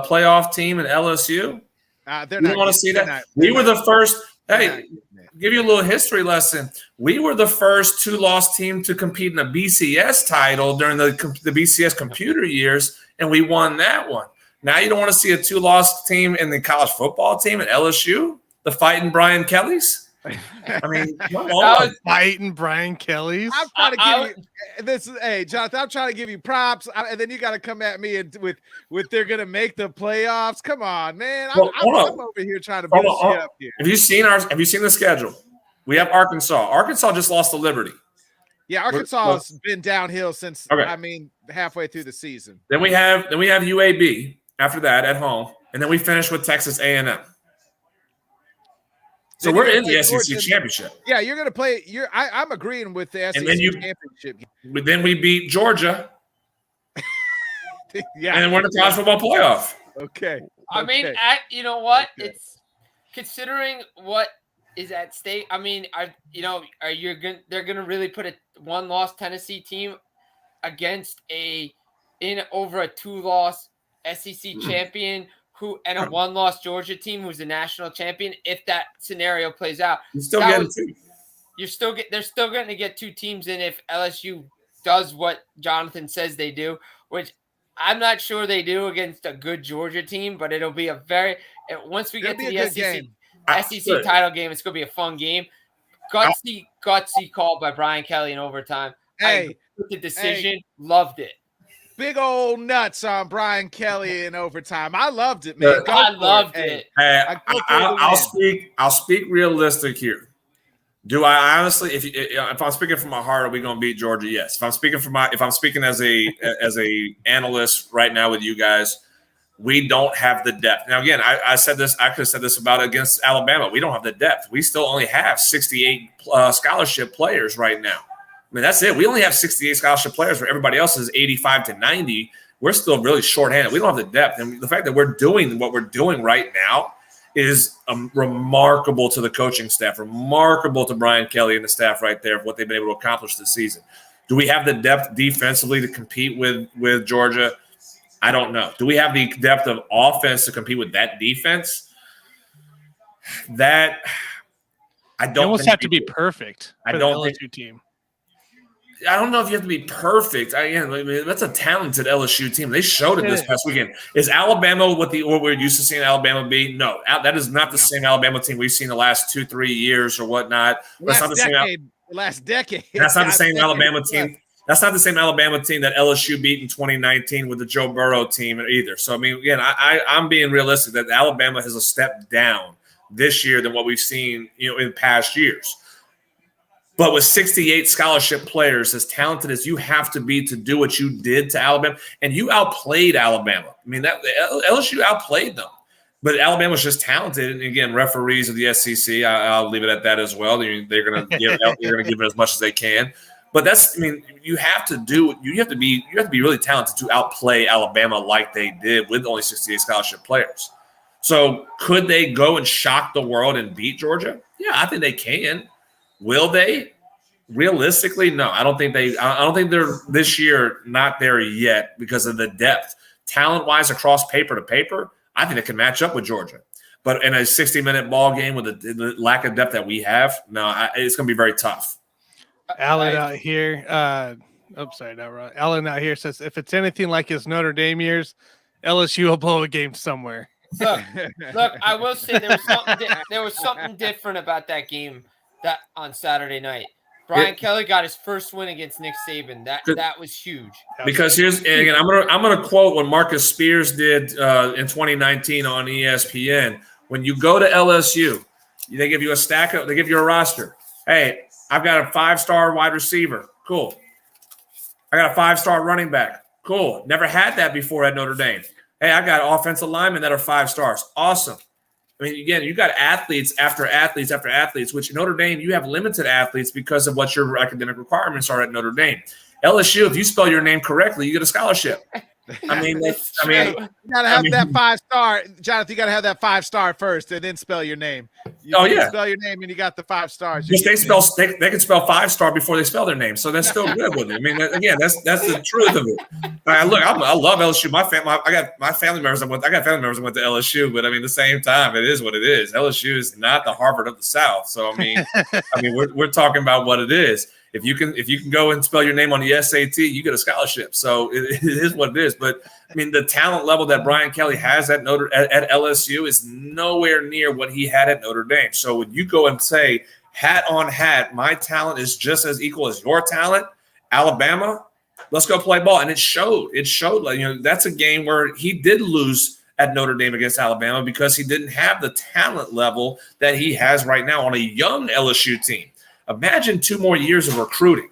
playoff team in LSU? You don't want to see that? We were the first. Hey, give you a little history lesson. We were the first 2-loss team to compete in a BCS title during the BCS computer years, and we won that one. Now you don't want to see a 2-loss team in the college football team at LSU, the Fighting Brian Kellys? I mean, come on. Fighting Brian Kelly's. I'm trying to give you this. Hey, Jonathan, I'm trying to give you props, and then you got to come at me with they're gonna make the playoffs. Come on, man. I'm over here trying to build shit up here. Have you seen the schedule? We have Arkansas. Arkansas just lost to Liberty. Yeah, Arkansas has been downhill since halfway through the season. Then we have UAB after that at home, and then we finish with Texas A&M. So we're in the SEC championship. Yeah, you're going to play. I'm agreeing with the SEC championship. But then we beat Georgia. Yeah, and then we're in the college football playoff. Okay. I mean, you know what? Okay. It's considering what is at stake. I mean, they're going to really put a 1-loss Tennessee team against over a 2-loss SEC champion and a 1-loss Georgia team who's a national champion. If that scenario plays out, they're still going to get 2 teams in if LSU does what Jonathan says they do, which I'm not sure they do against a good Georgia team, but it'll be once we get to the SEC title game, it's going to be a fun game. Gutsy call by Brian Kelly in overtime. Hey, the decision, loved it. Big old nuts on Brian Kelly in overtime. I loved it, man. I loved it. Hey, I'll speak realistic here. Do I honestly, if I'm speaking from my heart, are we going to beat Georgia? Yes. If I'm speaking as a analyst right now with you guys, we don't have the depth. Now, again, I said this. I could have said this about against Alabama. We don't have the depth. We still only have 68 scholarship players right now. I mean, that's it. We only have 68 scholarship players where everybody else is 85 to 90. We're still really shorthanded. We don't have the depth. And the fact that we're doing what we're doing right now is remarkable to the coaching staff, remarkable to Brian Kelly and the staff right there of what they've been able to accomplish this season. Do we have the depth defensively to compete with Georgia? I don't know. Do we have the depth of offense to compete with that defense? That I don't. You almost have to be perfect for the LSU team. I don't know if you have to be perfect. That's a talented LSU team. They showed it this past weekend. Is Alabama what we're used to seeing Alabama be? No, that is not the same Alabama team we've seen the last 2-3 years or whatnot. That's not the same. Last decade. That's not the same Alabama team. That's not the same Alabama team that LSU beat in 2019 with the Joe Burrow team either. So, I mean, again, I'm being realistic that Alabama has a step down this year than what we've seen, in past years. But with 68 scholarship players, as talented as you have to be to do what you did to Alabama, and you outplayed Alabama. I mean, that LSU outplayed them. But Alabama's just talented. And again, referees of the SEC, I'll leave it at that as well. They're going to give it as much as they can. But you have to be really talented to outplay Alabama like they did with only 68 scholarship players. So could they go and shock the world and beat Georgia? Yeah, I think they can. Will they? Realistically, no. I don't think they're this year not there yet because of the depth. Talent-wise across paper to paper, I think it can match up with Georgia. But in a 60-minute ball game with the lack of depth that we have, it's going to be very tough. Alan out here. Alan out here says if it's anything like his Notre Dame years, LSU will blow a game somewhere. Look, I will say there was something different about that game that on Saturday night. Brian Kelly got his first win against Nick Saban. That was huge. Because again, I'm gonna quote what Marcus Spears did in 2019 on ESPN. When you go to LSU, they give you they give you a roster. Hey, I've got a 5-star wide receiver. Cool. I got a 5-star running back. Cool. Never had that before at Notre Dame. Hey, I got offensive linemen that are 5 stars. Awesome. I mean, again, you got athletes after athletes after athletes, which Notre Dame, you have limited athletes because of what your academic requirements are at Notre Dame. LSU, if you spell your name correctly, you get a scholarship. I mean, you gotta have that 5-star, Jonathan. You gotta have that 5-star first, and then spell your name. Spell your name, and you got the 5 stars. They can spell 5-star before they spell their name, so that's still good with it. I mean, again, that's the truth of it. I love LSU. I got family members that went to LSU, but I mean, at the same time, it is what it is. LSU is not the Harvard of the South, so I mean, we're talking about what it is. If you can go and spell your name on the SAT, you get a scholarship. So it is what it is. But I mean, the talent level that Brian Kelly has at LSU is nowhere near what he had at Notre Dame. So when you go and say hat on hat, my talent is just as equal as your talent, Alabama, let's go play ball. And it showed. It showed. That's a game where he did lose at Notre Dame against Alabama because he didn't have the talent level that he has right now on a young LSU team. Imagine 2 more years of recruiting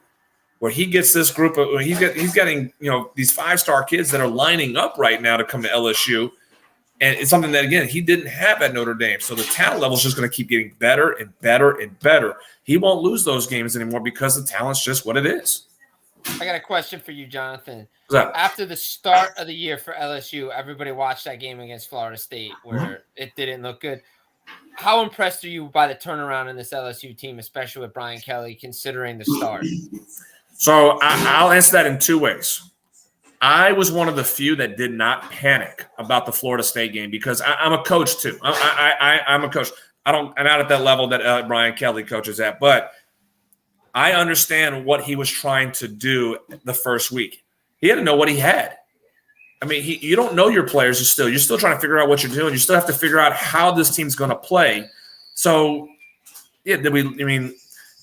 where he gets this group of he's getting these 5-star kids that are lining up right now to come to LSU, and it's something that again he didn't have at Notre Dame. So the talent level is just going to keep getting better and better and better. He won't lose those games anymore because the talent's just what it is. I got a question for you, Jonathan. What's up? After the start of the year for LSU, everybody watched that game against Florida State where it didn't look good. How impressed are you by the turnaround in this LSU team, especially with Brian Kelly, considering the start? So I'll answer that in 2 ways. I was one of the few that did not panic about the Florida State game because I'm a coach too. I'm a coach. I'm not at that level that Brian Kelly coaches at, but I understand what he was trying to do the first week. He had to know what he had. I mean, you don't know your players. You're still trying to figure out what you're doing. You still have to figure out how this team's going to play. So, yeah, did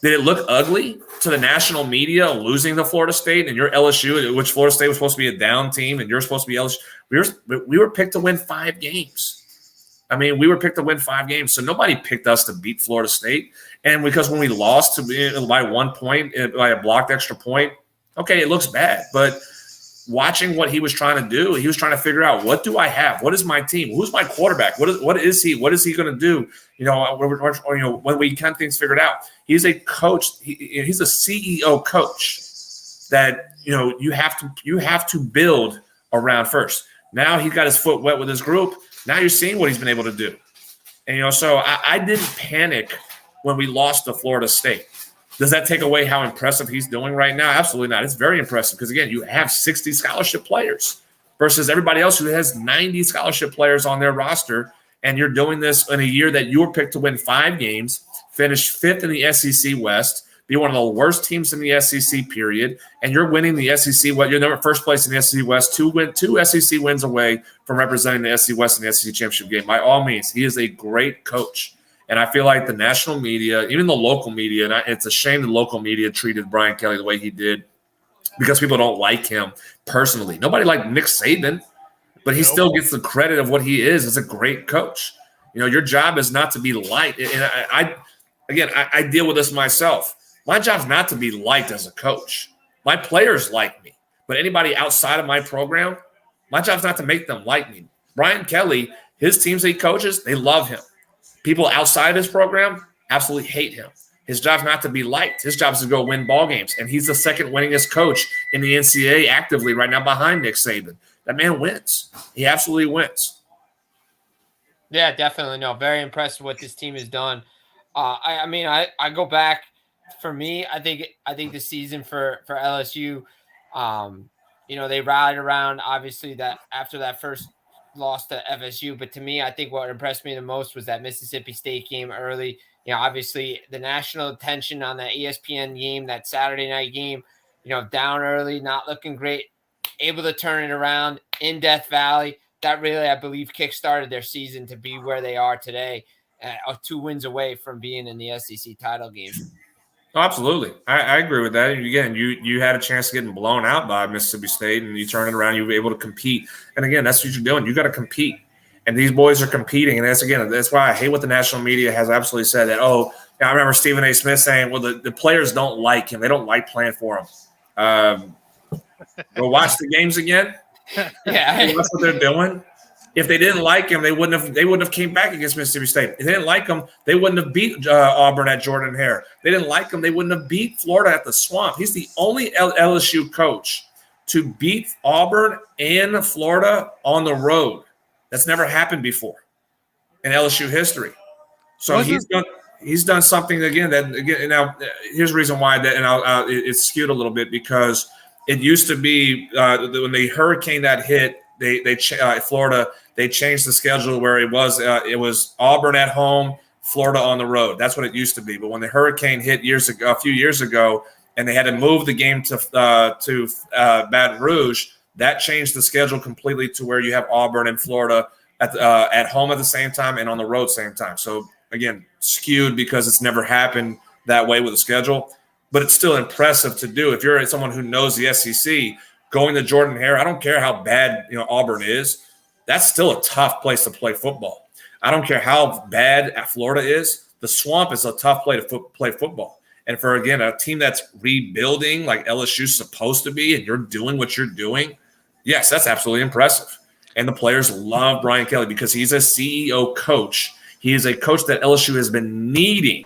it look ugly to the national media losing to Florida State and your LSU, which Florida State was supposed to be a down team and you're supposed to be LSU? We were picked to win 5 games. I mean, we were picked to win 5 games. So nobody picked us to beat Florida State. And because when we lost by 1 point, by a blocked extra point, okay, it looks bad. But watching what he was trying to do, he was trying to figure out, what do I have? What is my team? Who's my quarterback? What is he? What is he going to do? When we kind of things figured out, he's a coach. He's a CEO coach that you have to build around first. Now he's got his foot wet with his group. Now you're seeing what he's been able to do. And so I didn't panic when we lost to Florida State. Does that take away how impressive he's doing right now? Absolutely not. It's very impressive because, again, you have 60 scholarship players versus everybody else who has 90 scholarship players on their roster, and you're doing this in a year that you were picked to win 5 games, finish 5th in the SEC West, be one of the worst teams in the SEC, period, and you're winning the SEC West. You're first place in the SEC West, 2 SEC wins away from representing the SEC West in the SEC Championship game. By all means, he is a great coach. And I feel like the national media, even the local media, and it's a shame the local media treated Brian Kelly the way he did because people don't like him personally. Nobody liked Nick Saban, but he still gets the credit of what he is as a great coach. Your job is not to be liked. And I deal with this myself. My job's not to be liked as a coach. My players like me. But anybody outside of my program, my job's not to make them like me. Brian Kelly, his teams he coaches, they love him. People outside his program absolutely hate him. His job's not to be liked. His job is to go win ball games. And he's the second winningest coach in the NCAA actively right now behind Nick Saban. That man wins. He absolutely wins. Yeah, definitely. No, very impressed with what this team has done. I go back. For me, I think the season for LSU, they rallied around, obviously, that after that first lost to FSU. But to me, I think what impressed me the most was that Mississippi State game early. Obviously the national attention on that ESPN game, that Saturday night game, down early, not looking great, able to turn it around in Death Valley. That really, I believe, kickstarted their season to be where they are today, 2 wins away from being in the SEC title game. Oh, absolutely. I agree with that. And again, you had a chance of getting blown out by Mississippi State, and you turn it around, you were able to compete. And again, that's what you're doing. You got to compete. And these boys are competing. And that's why I hate what the national media has absolutely said that, I remember Stephen A. Smith saying, well, the players don't like him. They don't like playing for him. Go watch the games again. Yeah. That's what they're doing. If they didn't like him, they wouldn't have came back against Mississippi State. If they didn't like him, they wouldn't have beat Auburn at Jordan-Hare. They didn't like him, they wouldn't have beat Florida at the Swamp. He's the only LSU coach to beat Auburn and Florida on the road. That's never happened before in LSU history. So he's done something again. Now here's the reason why it's skewed a little bit, because it used to be when the hurricane that hit. Florida, they changed the schedule where it was Auburn at home, Florida on the road. That's what it used to be. But when the hurricane hit a few years ago, and they had to move the game to Baton Rouge, that changed the schedule completely to where you have Auburn and Florida at home at the same time and on the road same time. So again, skewed because it's never happened that way with the schedule, but it's still impressive to do. If you're someone who knows the SEC, going to Jordan-Hare, I don't care how bad Auburn is. That's still a tough place to play football. I don't care how bad Florida is. The Swamp is a tough place to play football. And for, again, a team that's rebuilding like LSU's supposed to be, and you're doing what you're doing, yes, that's absolutely impressive. And the players love Brian Kelly because he's a CEO coach. He is a coach that LSU has been needing.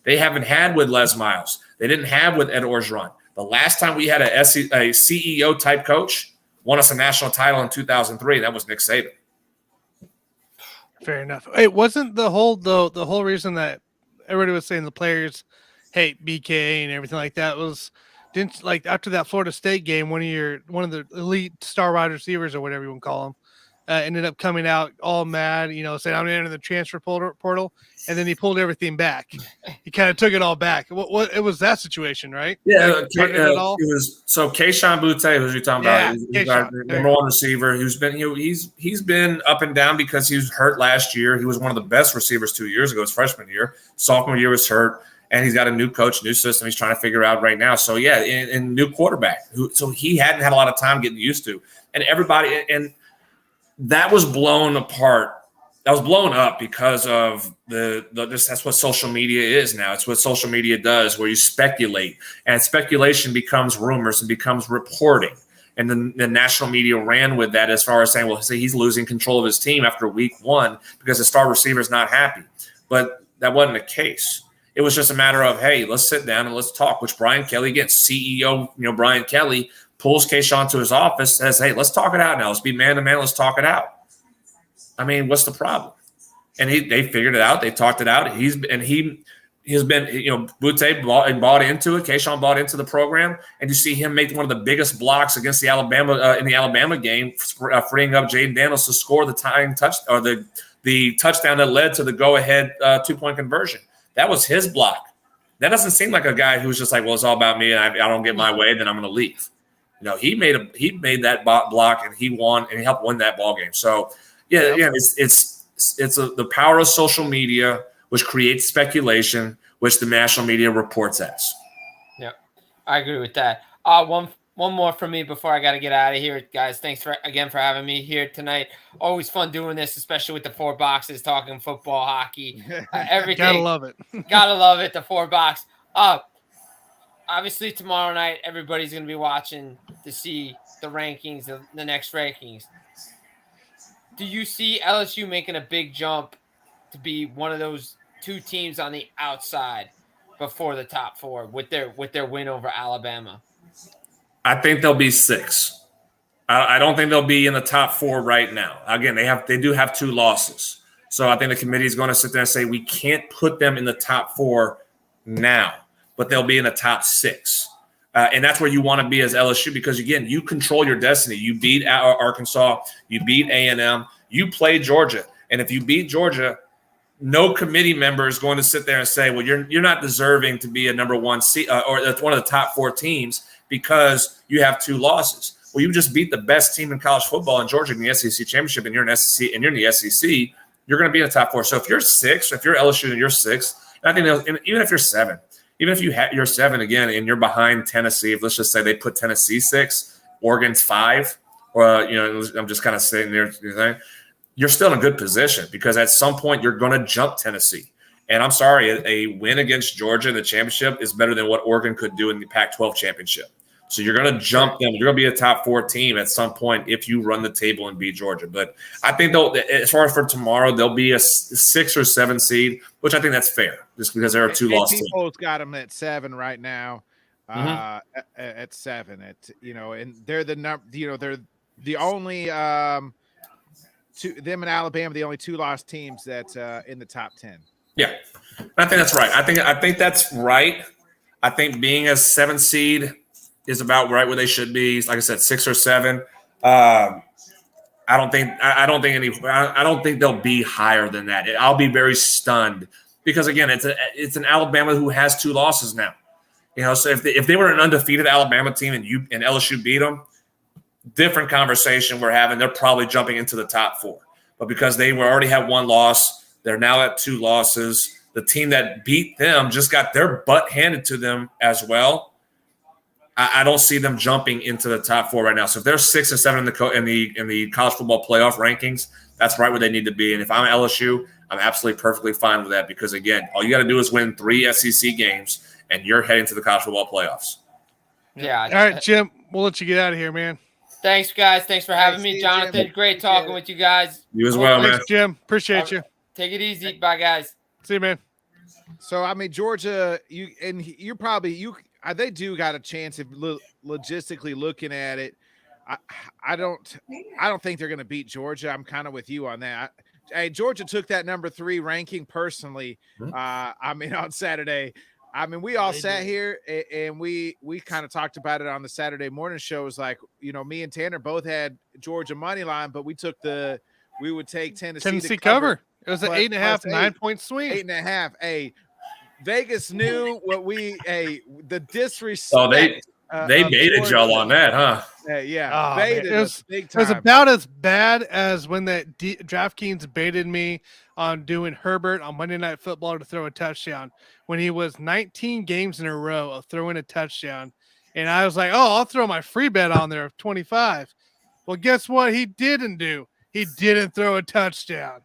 They haven't had with Les Miles. They didn't have with Ed Orgeron. The last time we had a CEO type coach won us a national title in 2003. That was Nick Saban. Fair enough. It wasn't the whole reason that everybody was saying the players hate BK and everything like that didn't like after that Florida State game, one of the elite star wide receivers or whatever you want to call them, ended up coming out all mad, saying I'm entering the transfer portal, and then he pulled everything back. He kind of took it all back. What it was that situation, right? Yeah, it was so Keyshawn Butte, who you're talking about, he's our number one receiver. Who's been he's been up and down because he was hurt last year. He was one of the best receivers 2 years ago, his freshman year. Sophomore year was hurt, and he's got a new coach, new system. He's trying to figure out right now. So yeah, and new quarterback. So he hadn't had a lot of time getting used to, and everybody and. That was blown apart. That was blown up because of that's what social media is now. It's what social media does, where you speculate, and speculation becomes rumors and becomes reporting. And then the national media ran with that as far as saying, well, say he's losing control of his team after week 1 because the star receiver is not happy. But that wasn't the case. It was just a matter of, hey, let's sit down and let's talk, which Brian Kelly, again, CEO, Brian Kelly, pulls Keyshawn to his office, says, hey, let's talk it out now. Let's be man-to-man. Let's talk it out. I mean, what's the problem? And they figured it out. They talked it out. He's been, Butte bought into it. Keyshawn bought into the program. And you see him make one of the biggest blocks against the Alabama in the Alabama game, freeing up Jaden Daniels to score the tying touchdown, or the touchdown that led to the go-ahead 2-point conversion. That was his block. That doesn't seem like a guy who's just like, well, it's all about me, and I don't get my way, then I'm going to leave. He made that block, and he won, and he helped win that ball game. So it's the power of social media, which creates speculation, which the national media reports as. Yeah, I agree with that. One more from me before I got to get out of here, guys. Thanks again for having me here tonight. Always fun doing this, especially with the 4 boxes, talking football, hockey, everything. Gotta love it. Gotta love it. The 4 box. Obviously, tomorrow night, everybody's going to be watching to see the rankings, the next rankings. Do you see LSU making a big jump to be one of those 2 teams on the outside before the top 4 with their win over Alabama? I think they'll be 6. I don't think they'll be in the top 4 right now. Again, they do have 2 losses. So I think the committee is going to sit there and say we can't put them in the top 4 now, but they'll be in the top 6. And that's where you want to be as LSU because, again, you control your destiny. You beat Arkansas. You beat A&M. You play Georgia, and if you beat Georgia, no committee member is going to sit there and say, well, you're not deserving to be a number one seed or that's one of the top 4 teams because you have 2 losses. Well, you just beat the best team in college football in Georgia in the SEC championship, and you're in SEC and you're in the SEC. You're going to be in the top 4. So if you're 6, if you're LSU and you're 6, and I think even if you're 7, even if you're 7 again and you're behind Tennessee, if let's just say they put Tennessee 6, Oregon's 5, or I'm just kind of sitting there. You're still in a good position because at some point you're going to jump Tennessee. And I'm sorry, a win against Georgia in the championship is better than what Oregon could do in the Pac-12 championship. So you're going to jump them. You're going to be a top 4 team at some point if you run the table and beat Georgia. But I think as far as for tomorrow, there'll be a 6 or 7 seed, which I think that's fair, just because there are 2 losses. People's got them at 7 right now. At 7, and they're they're the only. Them and Alabama, the only 2 lost teams that's in the top 10. Yeah, I think that's right. I think that's right. I think being a 7 seed is about right where they should be. Like I said, 6 or 7. I don't think they'll be higher than that. I'll be very stunned because again, it's an Alabama who has 2 losses now. So if they were an undefeated Alabama team and LSU beat them, different conversation we're having. They're probably jumping into the top 4. But because they already have 1 loss, they're now at 2 losses. The team that beat them just got their butt handed to them as well. I don't see them jumping into the top 4 right now. So if they're 6 or 7 in the college football playoff rankings, that's right where they need to be. And if I'm LSU, I'm absolutely perfectly fine with that because, again, all you got to do is win 3 SEC games, and you're heading to the college football playoffs. Yeah. All right, Jim, we'll let you get out of here, man. Thanks, guys. Thanks for having me, Jonathan. Great talking with you guys. You as well, man. Thanks, Jim. Appreciate you. Take it easy. Bye, guys. See you, man. So, I mean, Georgia, they do got a chance of logistically looking at it. I don't think they're going to beat Georgia. I'm kind of with you on that. Hey, Georgia took that number 3 ranking personally. On Saturday. I mean, we all sat here and we kind of talked about it on the Saturday morning shows. Like, me and Tanner both had Georgia money line, but we would take Tennessee to cover. It was an 8.5, 9-point swing. 8.5. Hey, Vegas knew what the disrespect. Oh, they baited y'all on that, huh? Yeah. Baited us big time. It was about as bad as when DraftKings baited me on doing Herbert on Monday Night Football to throw a touchdown when he was 19 games in a row of throwing a touchdown. And I was like, I'll throw my free bet on there of 25. Well, guess what he didn't do? He didn't throw a touchdown.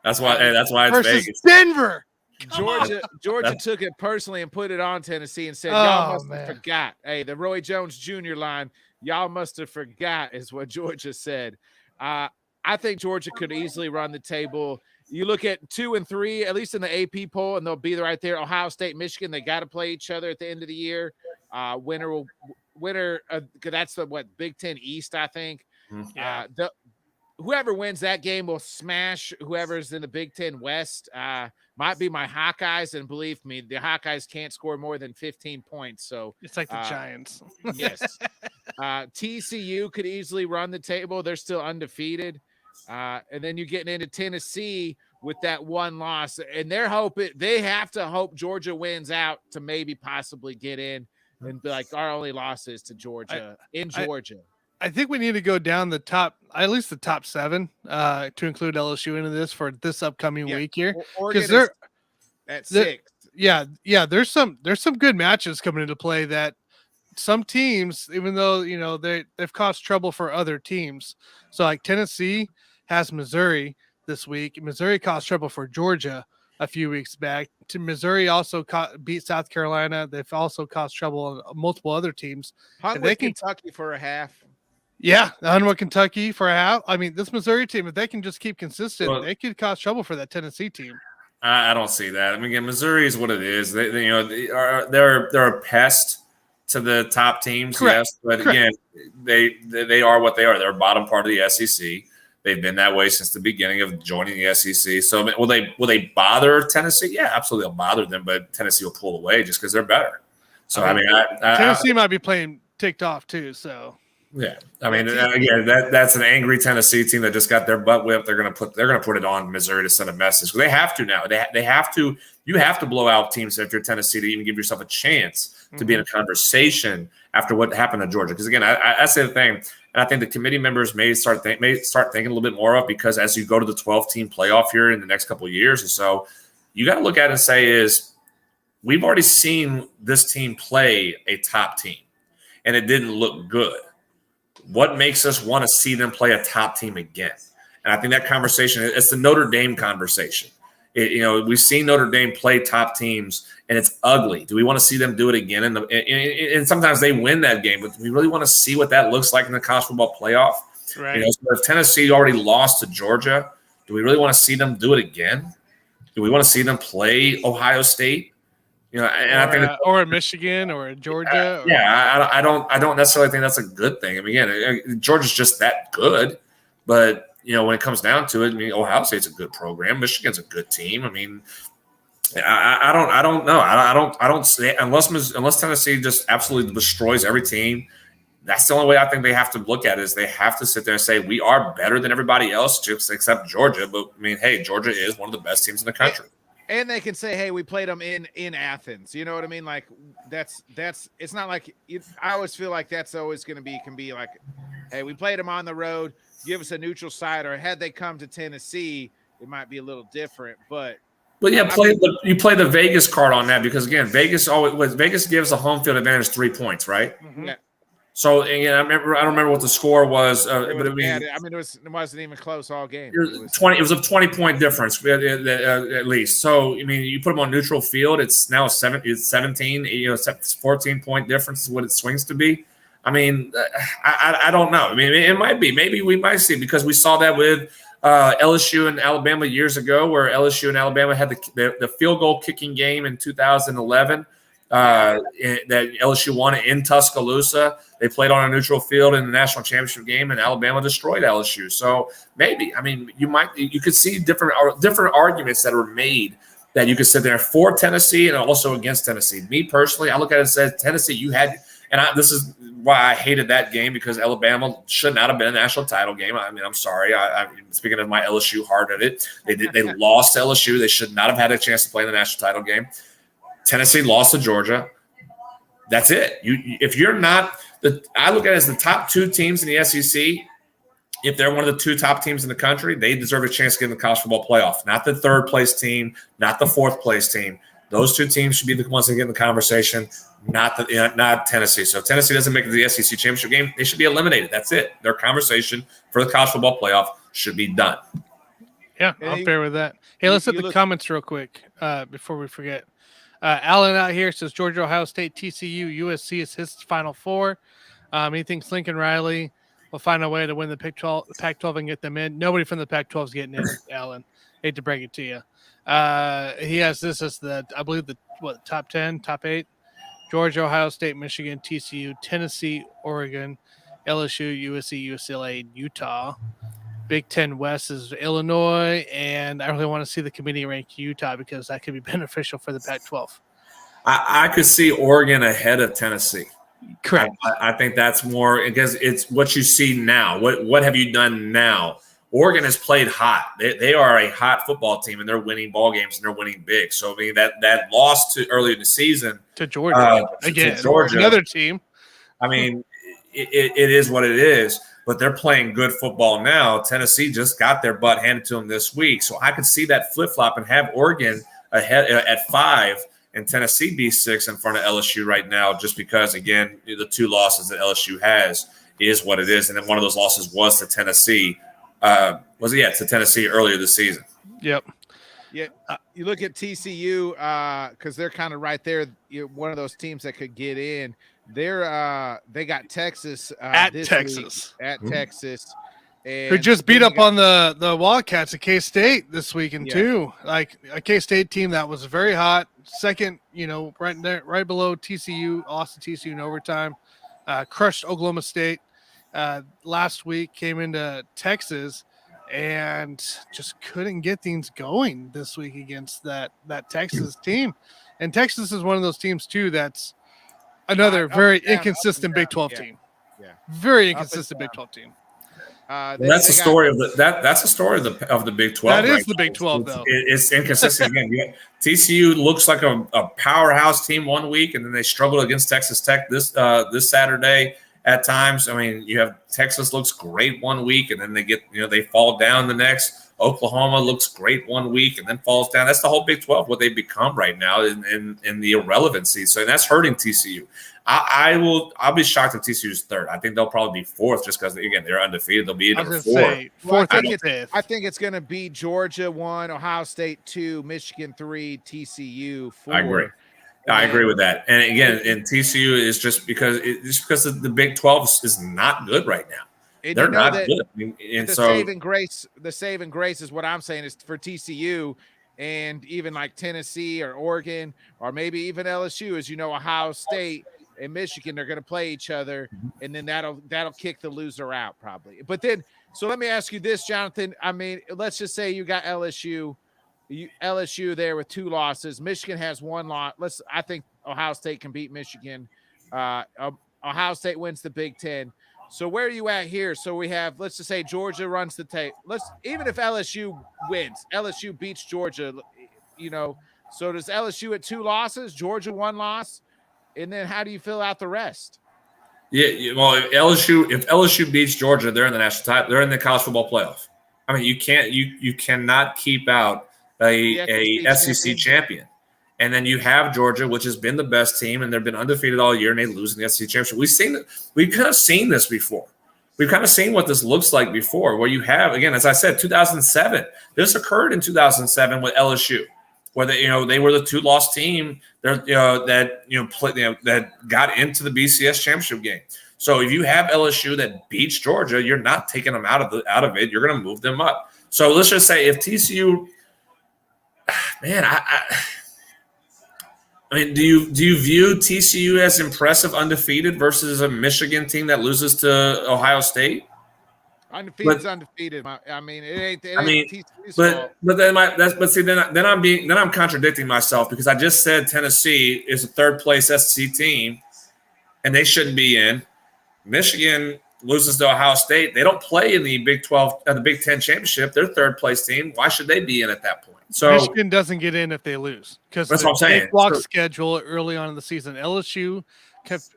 That's why it's versus Vegas. Denver. Georgia took it personally and put it on Tennessee and said, y'all must have forgot. Hey, the Roy Jones Jr. line, y'all must have forgot is what Georgia said. I think Georgia could easily run the table. You look at 2 and 3, at least in the AP poll, and they'll be right there. Ohio State, Michigan, they got to play each other at the end of the year. Winner, that's the Big Ten East, I think. Yeah. Whoever wins that game will smash whoever's in the Big Ten West. Might be my Hawkeyes, and believe me, the Hawkeyes can't score more than 15 points. So it's like the Giants. Yes. TCU could easily run the table. They're still undefeated. And then you're getting into Tennessee with that 1 loss, and they have to hope Georgia wins out to maybe possibly get in and be like, our only loss is to Georgia in Georgia. I think we need to go down at least the top 7 to include LSU into this for this upcoming week here. Because they're at 6. Yeah. There's some good matches coming into play that some teams, even though, they've caused trouble for other teams. So like Tennessee has Missouri this week. Missouri caused trouble for Georgia a few weeks back. Missouri also beat South Carolina. They've also caused trouble on multiple other teams. Hung with Kentucky for a half. Yeah, Hunwood, Kentucky for a half. I mean, this Missouri team, if they can just keep consistent, they could cause trouble for that Tennessee team. I don't see that. I mean, again, Missouri is what it is. They're a pest to the top teams. Correct. Yes, but Correct. again, they are what they are. They're bottom part of the SEC. They've been that way since the beginning of joining the SEC. So will they bother Tennessee? Yeah, absolutely, they'll bother them. But Tennessee will pull away just because they're better. So I mean, Tennessee might be playing ticked off too. So Yeah, I mean, again, that's an angry Tennessee team that just got their butt whipped. They're gonna put it on Missouri to send a message. They have to now. They have to. You have to blow out teams if you're Tennessee to even give yourself a chance to be in a conversation after what happened to Georgia. Because again, that's the thing, and I think the committee members may start thinking a little bit more of, because as you go to the 12-team playoff here in the next couple of years or so, you got to look at it and say is we've already seen this team play a top team, and it didn't look good. What makes us want to see them play a top team again? And I think that conversation, it's the Notre Dame conversation. We've seen Notre Dame play top teams, and it's ugly. Do we want to see them do it again? And sometimes they win that game, but do we really want to see what that looks like in the college football playoff? Right. So if Tennessee already lost to Georgia, do we really want to see them do it again? Do we want to see them play Ohio State? I think or Michigan or Georgia. I don't necessarily think that's a good thing. I mean, again, Georgia's just that good, but when it comes down to it, I mean, Ohio State's a good program. Michigan's a good team. I mean, I don't know. I don't say unless Tennessee just absolutely destroys every team. That's the only way I think they have to look at it, is they have to sit there and say we are better than everybody else, just except Georgia. But I mean, hey, Georgia is one of the best teams in the country. And they can say, hey, we played them in Athens. You know what I mean? Like that's it's not like I always feel like that's always can be like, hey, we played them on the road. Give us a neutral site, or had they come to Tennessee, it might be a little different. But yeah, you play the Vegas card on that, because again, Vegas gives a home field advantage 3 points, right? Mm-hmm. Yeah. So again, I don't remember what the score was, but it wasn't even close all game. It was a 20-point difference at least. So I mean, you put them on neutral field, it's now 17. It's 14-point difference is what it swings to be. I mean, I don't know. I mean, it might be. Maybe we might see, because we saw that with LSU and Alabama years ago, where LSU and Alabama had the field goal kicking game in 2011. That LSU won it in Tuscaloosa. They played on a neutral field in the national championship game, and Alabama destroyed LSU. So maybe, I mean, you could see different arguments that are made that you could sit there for Tennessee and also against Tennessee. Me personally, I look at it and say, Tennessee, this is why I hated that game, because Alabama should not have been a national title game. I mean, I'm sorry. I'm speaking of my LSU heart at it. They lost to LSU. They should not have had a chance to play in the national title game. Tennessee lost to Georgia. That's it. If you're not I look at it as the top 2 teams in the SEC. If they're one of the 2 top teams in the country, they deserve a chance to get in the college football playoff. Not the 3rd place team, not the 4th place team. Those 2 teams should be the ones that get in the conversation, not Tennessee. So if Tennessee doesn't make it to the SEC championship game, they should be eliminated. That's it. Their conversation for the college football playoff should be done. Yeah, I'm fair with that. Hey, let's hit the comments real quick before we forget. Alan out here says Georgia, Ohio State, TCU, USC is his Final Four. He thinks Lincoln Riley will find a way to win the Pac-12 and get them in. Nobody from the Pac-12 is getting in, Alan. Hate to break it to you. He has this as I believe top 10, top 8. Georgia, Ohio State, Michigan, TCU, Tennessee, Oregon, LSU, USC, UCLA, Utah. Big Ten West is Illinois, and I really want to see the committee rank Utah, because that could be beneficial for the Pac-12. I could see Oregon ahead of Tennessee. Correct. I think that's more because it's what you see now. What have you done now? Oregon has played hot. They are a hot football team, and they're winning ball games, and they're winning big. So I mean that loss to early in the season to Georgia again, to Georgia, another team. I mean, it is what it is. But they're playing good football now. Tennessee just got their butt handed to them this week. So I could see that flip-flop and have Oregon ahead at 5 and Tennessee be 6 in front of LSU right now, just because, again, the 2 losses that LSU has is what it is. And then one of those losses was to Tennessee. To Tennessee earlier this season. Yep. Yeah, you look at TCU because they're kind of right there. One of those teams that could get in. They got Texas at Texas, and who just beat up on the Wildcats at K-State this weekend too. Like a K-State team that was very hot, second, right there, right below TCU, lost to TCU in overtime, crushed Oklahoma State last week, came into Texas and just couldn't get things going this week against that Texas team. And Texas is one of those teams too that's another very inconsistent Big 12 team. Yeah. Very inconsistent Big 12 team. That's the story of that's the story of the Big 12. That is the Big 12, though. It's inconsistent again. TCU looks like a powerhouse team one week, and then they struggle against Texas Tech this Saturday at times. I mean, you have Texas looks great one week, and then they fall down the next. Oklahoma looks great one week and then falls down. That's the whole Big 12, what they become right now in the irrelevancy. So that's hurting TCU. I'll be shocked if TCU's third. I think they'll probably be fourth just because, again, they're undefeated. They'll be number four. I think it's going to be Georgia 1, Ohio State 2, Michigan 3, TCU 4. I agree with that. And again, in TCU is just because the Big 12 is not good right now. And they're not good. And the saving grace is what I'm saying is for TCU and even like Tennessee or Oregon or maybe even LSU, as Ohio State and Michigan are going to play each other, and then that'll kick the loser out probably. But then, so let me ask you this, Jonathan. I mean, let's just say you got LSU there with 2 losses. Michigan has 1 loss. I think Ohio State can beat Michigan. Ohio State wins the Big Ten. So where are you at here? So we have, let's just say Georgia runs the tape. Even if LSU wins, LSU beats Georgia, so does LSU at 2 losses, Georgia 1 loss? And then how do you fill out the rest? Yeah, well, if LSU beats Georgia, they're in the national title. They're in the college football playoff. I mean, you cannot keep out a SEC champion. And then you have Georgia, which has been the best team, and they've been undefeated all year, and they lose in the SEC championship. We've kind of seen this before. We've kind of seen what this looks like before, where you have, again, as I said, 2007. This occurred in 2007 with LSU, where they were the 2-loss team that got into the BCS championship game. So if you have LSU that beats Georgia, you're not taking them out of it. You're going to move them up. So let's just say if TCU, man, I mean, do you view TCU as impressive undefeated versus a Michigan team that loses to Ohio State? Undefeated's undefeated. I mean, it ain't TCU's fault. But then I'm contradicting myself because I just said Tennessee is a 3rd place SEC team and they shouldn't be in. Michigan loses to Ohio State. They don't play in the Big 12 the Big 10 championship. They're 3rd place team. Why should they be in at that point? So Michigan doesn't get in if they lose because that's what I'm saying. Block schedule early on in the season. LSU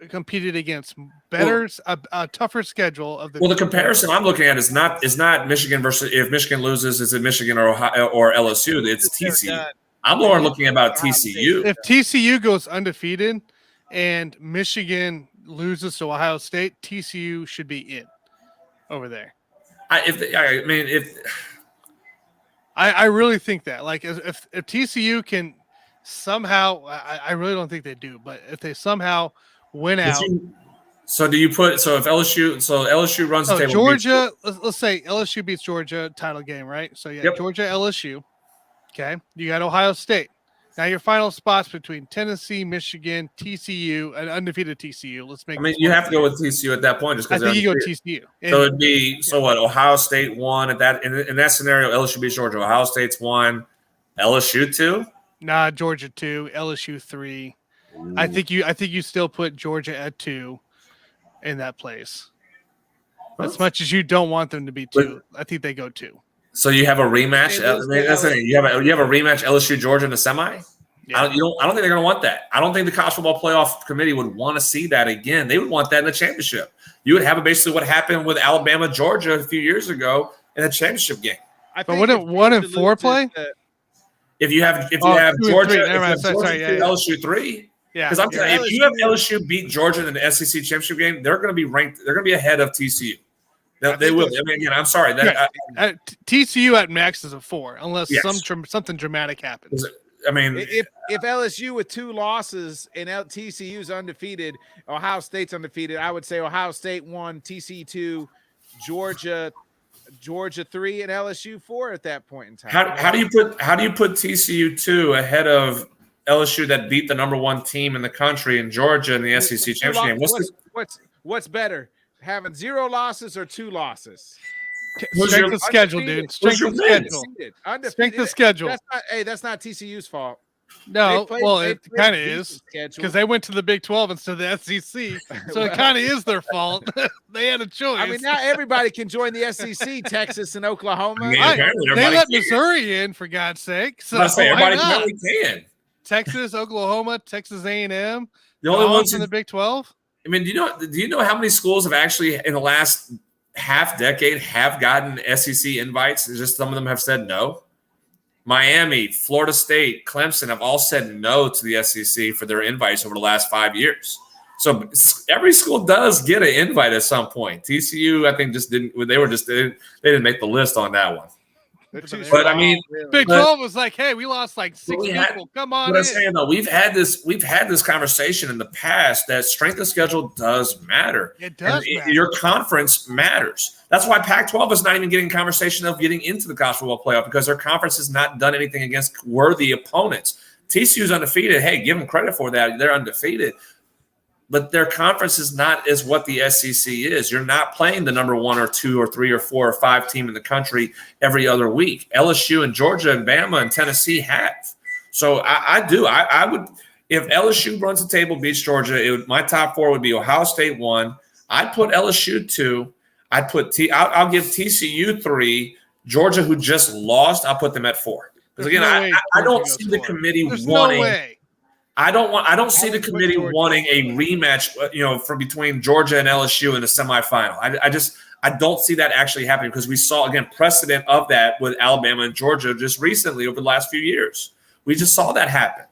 competed against a tougher schedule of the. Well, the comparison I'm looking at is not Michigan versus if Michigan loses, is it Michigan or LSU? It's TCU. I'm more looking about TCU. If TCU goes undefeated and Michigan loses to Ohio State, TCU should be in over there. I really think that. Like, if TCU can somehow, I really don't think they do, but if they somehow win out. So do you put? So if LSU runs the table, Georgia. Let's say LSU beats Georgia, title game, right? So yeah, Georgia, LSU. Okay, you got Ohio State. Now your final spots between Tennessee, Michigan, TCU, and undefeated TCU. Let's make. I mean, you have to go with TCU at that point, just because. I think you go TCU. So it'd be what? Ohio State 1 at that. In that scenario, LSU beats Georgia. Ohio State's 1, LSU 2. Nah, Georgia 2, LSU 3. Ooh. I think you still put Georgia at 2 in that place. As much as you don't want them to be 2, I think they go 2. So you have a rematch. That's the thing. You have a rematch LSU Georgia in the semi. Yeah. I don't think they're going to want that. I don't think the College Football Playoff Committee would want to see that again. They would want that in the championship. You would have basically what happened with Alabama Georgia a few years ago in the championship game. But wouldn't 1 and 4 play? If you have Georgia, LSU 3. Yeah, because if you have LSU beat Georgia in the SEC championship game, they're going to be ranked. They're going to be ahead of TCU. They will. I mean, again, I'm sorry. TCU at max is a 4, unless something dramatic happens. I mean, if LSU with 2 losses and TCU's undefeated, Ohio State's undefeated, I would say Ohio State 1, TCU 2, Georgia 3, and LSU 4 at that point in time. How do you put TCU 2 ahead of LSU that beat the number 1 team in the country in Georgia in the SEC championship game? What's better, having 0 losses or 2 losses? Strength of schedule, dude. Strength of schedule. Strength of schedule. That's not TCU's fault. No, well, it they kind of played is decent because they went to the Big 12 instead of the SEC, so it kind of is their fault. They had a choice. I mean, now everybody can join the SEC, Texas and Oklahoma. I mean, Right. apparently They everybody let can. Missouri in for God's sake. So I say why everybody not? apparently can. Texas, Oklahoma, Texas A&M, The only ones in the Big 12. I mean, do you know how many schools have actually in the last half decade have gotten SEC invites? It's just some of them have said no. Miami, Florida State, Clemson have all said no to the SEC for their invites over the last 5 years. So every school does get an invite at some point. TCU, I think, just didn't. They didn't make the list on that one. But I mean, Big 12 was like, hey, we lost like 6 we had- people. Come on But I'm in. saying though, we've had this conversation in the past that strength of schedule does matter. It does And matter. your conference matters. That's why Pac-12 is not even getting conversation of getting into the college football playoff because their conference has not done anything against worthy opponents. TCU's undefeated. Hey, give them credit for that. They're undefeated. But their conference is not as what the SEC is. You're not playing the number 1 or 2 or 3 or 4 or 5 team in the country every other week. LSU and Georgia and Bama and Tennessee have. So I would, if LSU runs the table, beats Georgia, my top 4 would be Ohio State 1. I'd put LSU 2. I'll give TCU 3. Georgia, who just lost, I'll put them at 4. Because again, I don't see the committee wanting. No way. I don't see the committee wanting a rematch, from between Georgia and LSU in the semifinal. I don't see that actually happening because we saw again precedent of that with Alabama and Georgia just recently over the last few years. We just saw that happen.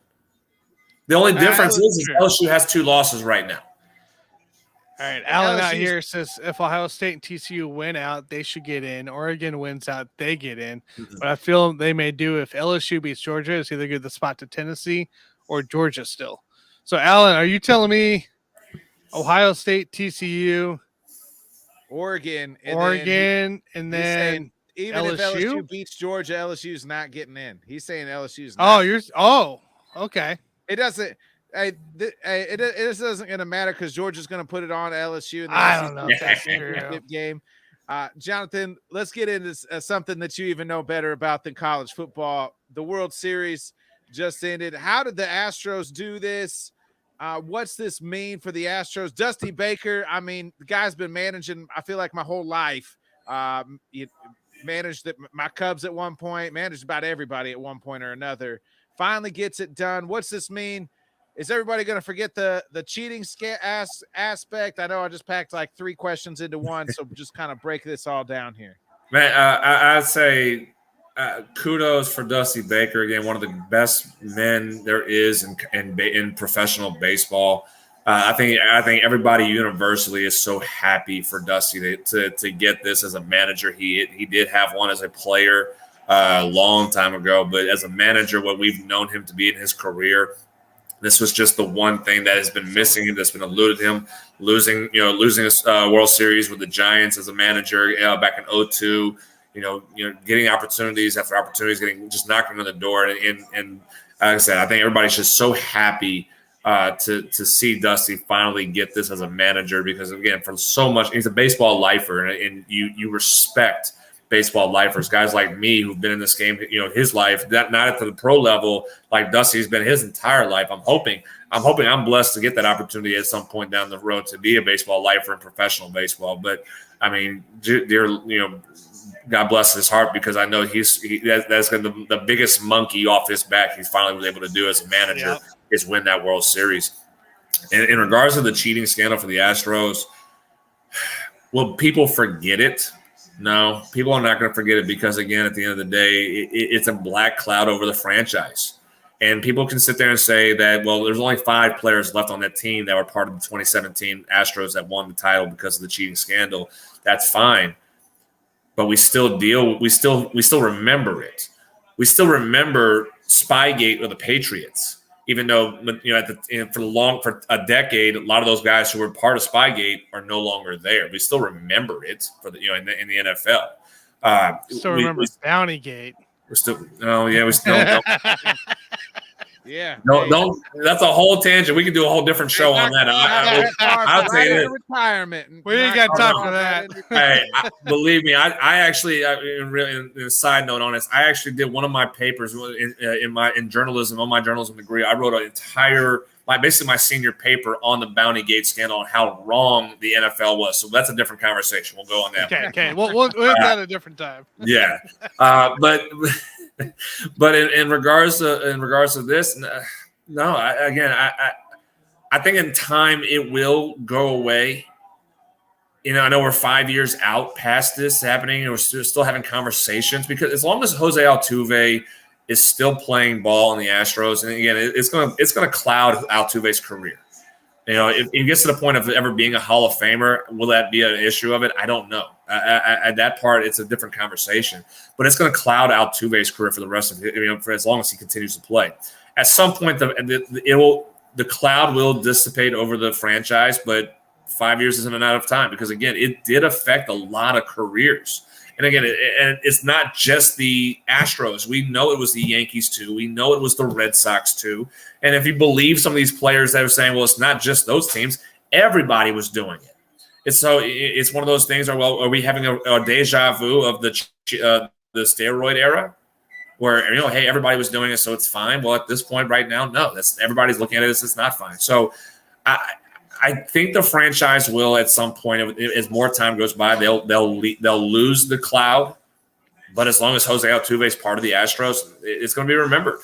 The only difference is LSU has 2 losses right now. All right, Alan out here says if Ohio State and TCU win out, they should get in. Oregon wins out, they get in. Mm-hmm. But I feel they may do if LSU beats Georgia, it's either give the spot to Tennessee or Georgia still. So, Alan, are you telling me Ohio State, TCU, Oregon, and then even LSU? if LSU beats Georgia, LSU's not getting in. He's saying LSU's not. Okay. It doesn't. It doesn't going to matter because Georgia's going to put it on LSU. In the I don't know if that's true. Game. Jonathan, let's get into something that you even know better about than college football. The World Series just ended. How did the Astros do this? What's this mean for the Astros? Dusty Baker, I mean, the guy's been managing, I feel like my whole life. He managed my Cubs at one point, managed about everybody at one point or another. Finally gets it done. What's this mean? Is everybody going to forget the cheating aspect? I know I just packed like 3 questions into one, so just kind of break this all down here. Man, I'd say kudos for Dusty Baker. Again, one of the best men there is in professional baseball. I think everybody universally is so happy for Dusty to get this as a manager. He did have one as a player a long time ago, but as a manager, what we've known him to be in his career, this was just the one thing that has been missing him, that's been eluded him, losing his World Series with the Giants as a manager back in 2002. Getting opportunities after opportunities, just knocking on the door. And like I said, I think everybody's just so happy to see Dusty finally get this as a manager because, again, for so much, he's a baseball lifer, and you respect baseball lifers, guys like me who've been in this game, his life, not at the pro level like Dusty's been his entire life. I'm hoping I'm blessed to get that opportunity at some point down the road to be a baseball lifer in professional baseball. But I mean, God bless his heart, because I know that's going to the biggest monkey off his back he finally was able to do as a manager is win that World Series. And in regards to the cheating scandal for the Astros, will people forget it? No, people are not going to forget it because, again, at the end of the day, it's a black cloud over the franchise. And people can sit there and say that, well, there's only 5 players left on that team that were part of the 2017 Astros that won the title because of the cheating scandal. That's fine. But we still remember it. We still remember Spygate with the Patriots, even though for a decade, a lot of those guys who were part of Spygate are no longer there. We still remember it for in the NFL. Still remember Bountygate. We still don't. Yeah. Don't. That's a whole tangent. We can do a whole different show on that. I'll tell you this. Retirement. We ain't got time for that. Hey, believe me, I actually, in a side note on this, I actually did one of my papers in journalism, on my journalism degree. I wrote an entire, basically my senior paper on the Bounty Gate scandal and how wrong the NFL was. So that's a different conversation. We'll go on that. Okay. We'll hit that at a different time. Yeah, but in regards to this, no. I think in time it will go away. I know we're 5 years out past this happening, and we're still having conversations, because as long as Jose Altuve is still playing ball in the Astros, and again, it's gonna cloud Altuve's career. If he gets to the point of ever being a Hall of Famer, will that be an issue of it? I don't know. At that part, it's a different conversation. But it's going to cloud Altuve's career for the rest of it, for as long as he continues to play. At some point, the cloud will dissipate over the franchise, but 5 years isn't enough time, because again, it did affect a lot of careers. And again, it's not just the Astros. We know it was the Yankees too. We know it was the Red Sox too. And if you believe some of these players that are saying, well, it's not just those teams, everybody was doing it. It's one of those things. Are we having a deja vu of the steroid era, where hey, everybody was doing it, so it's fine? Well, at this point right now, no. Everybody's looking at it as it's not fine. So I think the franchise will, at some point, as more time goes by, they'll lose the cloud. But as long as Jose Altuve is part of the Astros, it's going to be remembered.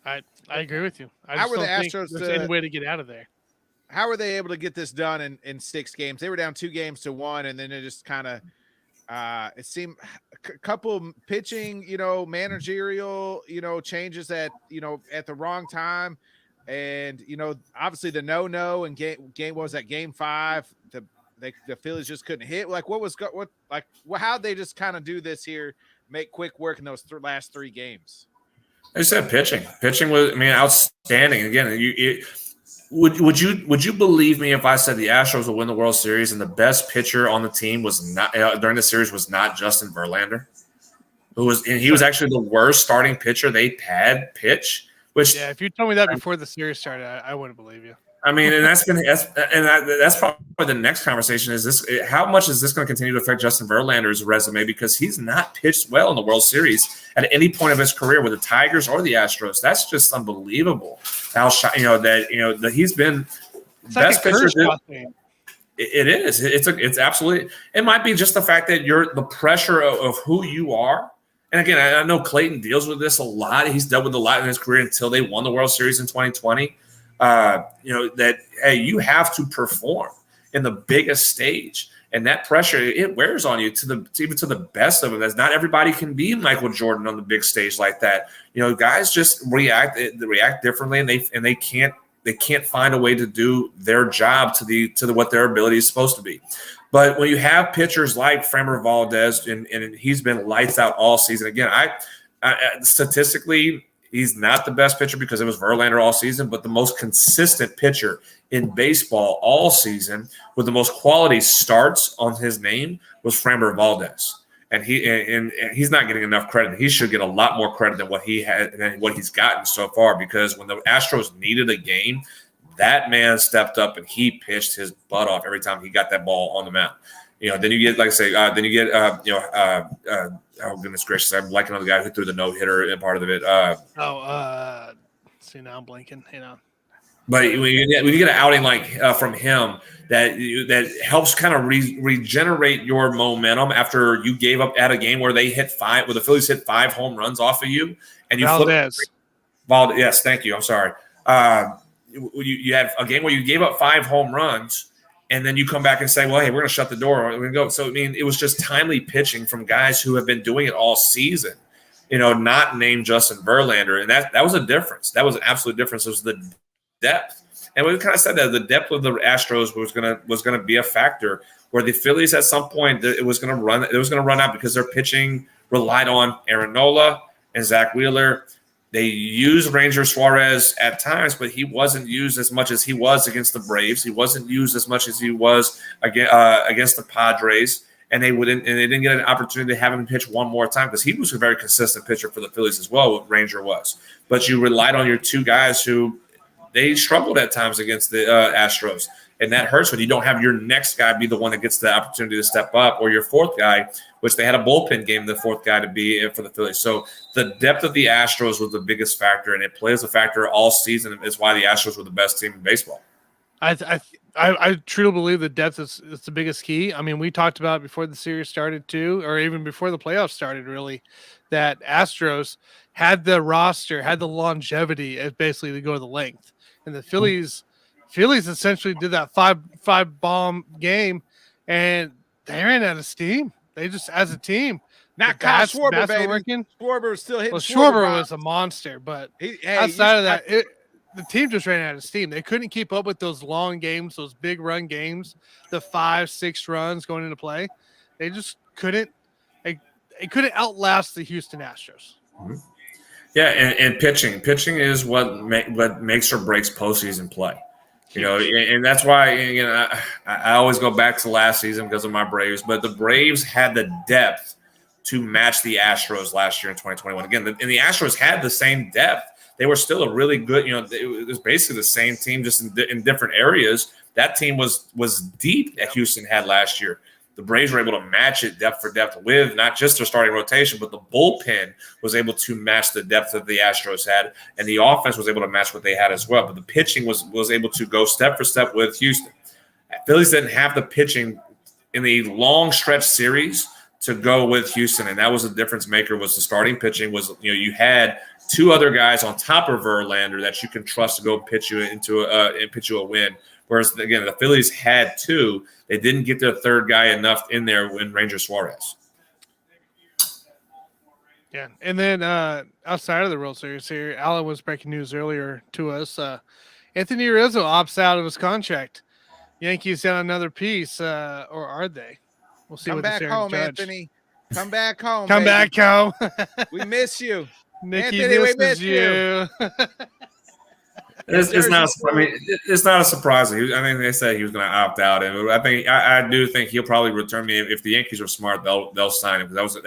I agree with you. I How just were the don't think Astros there's any way to get out of there. How were they able to get this done in 6 games? They were down 2-1, and then it just kind of it seemed a couple pitching, managerial, changes at the wrong time. And obviously the no and game was that game 5. The Phillies just couldn't hit. How'd they just kind of do this here, make quick work in those last 3 games? I said pitching. Pitching was, outstanding. Again, would you believe me if I said the Astros will win the World Series and the best pitcher on the team was not during the series was not Justin Verlander, he was actually the worst starting pitcher they had pitch. Which, yeah, if you told me that before the series started, I wouldn't believe you. And that's probably the next conversation. Is this, how much is this going to continue to affect Justin Verlander's resume, because he's not pitched well in the World Series at any point of his career with the Tigers or the Astros? That's just unbelievable. That he's been best pitcher. It is. It's absolutely. It might be just the fact that the pressure of who you are. And again, I know Clayton deals with this a lot. He's dealt with a lot in his career until they won the World Series in 2020. That, hey, you have to perform in the biggest stage, and that pressure, it wears on you even to the best of them. As not everybody can be Michael Jordan on the big stage like that. Guys just react differently, and they can't find a way to do their job to what their ability is supposed to be. But when you have pitchers like Framber Valdez, and he's been lights out all season. Again, I statistically, he's not the best pitcher because it was Verlander all season, but the most consistent pitcher in baseball all season with the most quality starts on his name was Framber Valdez. And he's not getting enough credit. He should get a lot more credit than what he had and what he's gotten so far, because when the Astros needed a game, that man stepped up and he pitched his butt off every time he got that ball on the mound. Then you get, like I say, oh goodness gracious, I'm blanking on the guy who threw the no-hitter in part of it. See, now I'm blanking. But when you get an outing like from him, that helps kind of regenerate your momentum after you gave up at a game where the Phillies hit 5 home runs off of you, and you Valdez. Yes, thank you. I'm sorry. You had a game where you gave up 5 home runs, and then you come back and say, well, hey, we're going to shut the door. We're going to go. So, it was just timely pitching from guys who have been doing it all season, not named Justin Verlander. And that was a difference. That was an absolute difference. It was the depth. And we kind of said that the depth of the Astros was going to be a factor, where the Phillies at some point, it was going to run out because their pitching relied on Aaron Nola and Zach Wheeler. They used Ranger Suarez at times, but he wasn't used as much as he was against the Braves. He wasn't used as much as he was against the Padres. and they didn't get an opportunity to have him pitch one more time because he was a very consistent pitcher for the Phillies as well. What Ranger was, but you relied on your two guys who they struggled at times against the Astros, and that hurts when you don't have your next guy be the one that gets the opportunity to step up, or your fourth guy, which they had a bullpen game, the fourth guy to be for the Phillies. So the depth of the Astros was the biggest factor, and it plays a factor all season. Is why the Astros were the best team in baseball. I truly believe the depth is the biggest key. I mean, we talked about it before the series started too, or even before the playoffs started, really, that Astros had the roster, had the longevity as basically to go the length. And the Phillies essentially did that five bomb game, and they ran out of steam. They just, as a team, not Kyle Schwarber, baby. Working. Schwarber was still hitting. Well, Schwarber was a monster, but outside of that, the team just ran out of steam. They couldn't keep up with those long games, those big run games, the 5-6 runs going into play. They just couldn't. It couldn't outlast the Houston Astros. Mm-hmm. Yeah, and pitching is what makes or breaks postseason play. You know, and that's why I always go back to last season because of my Braves. But the Braves had the depth to match the Astros last year in 2021. Again, and the Astros had the same depth. They were still a really good. It was basically the same team, just in different areas. That team was deep that Houston had last year. The Braves were able to match it depth for depth with not just their starting rotation, but the bullpen was able to match the depth that the Astros had, and the offense was able to match what they had as well. But the pitching was able to go step for step with Houston. Phillies didn't have the pitching in the long stretch series to go with Houston, and that was the difference maker. Was the starting pitching was you had two other guys on top of Verlander that you can trust to go pitch you a win. Whereas, again, the Phillies had two. They didn't get their third guy enough in there when Ranger Suarez. Yeah, and then outside of the World Series here, Alan was breaking news earlier to us. Anthony Rizzo opts out of his contract. Yankees down another piece, or are they? We'll see. Come back home, Anthony. Come back home. Come back home. We miss you. Nicky, Anthony, we miss you. It's not a surprise. I think they said he was going to opt out, and I do think he'll probably return. Me if the Yankees are smart, they'll sign him because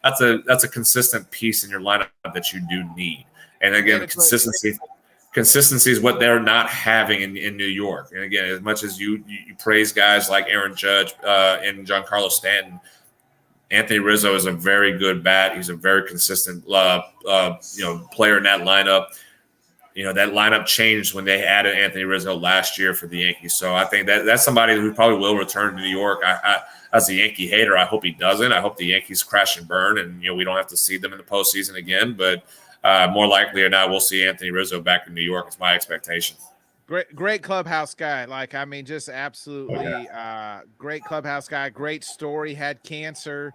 that's a consistent piece in your lineup that you do need. And again, consistency is what they're not having in New York. And again, as much as you praise guys like Aaron Judge and Giancarlo Stanton, Anthony Rizzo is a very good bat. He's a very consistent player in that lineup. That lineup changed when they added Anthony Rizzo last year for the Yankees. So I think that's somebody who probably will return to New York. As a Yankee hater, I hope he doesn't. I hope the Yankees crash and burn, and we don't have to see them in the postseason again. But more likely or not, we'll see Anthony Rizzo back in New York. It's my expectation. Great clubhouse guy. Just absolutely great clubhouse guy. Great story. Had cancer,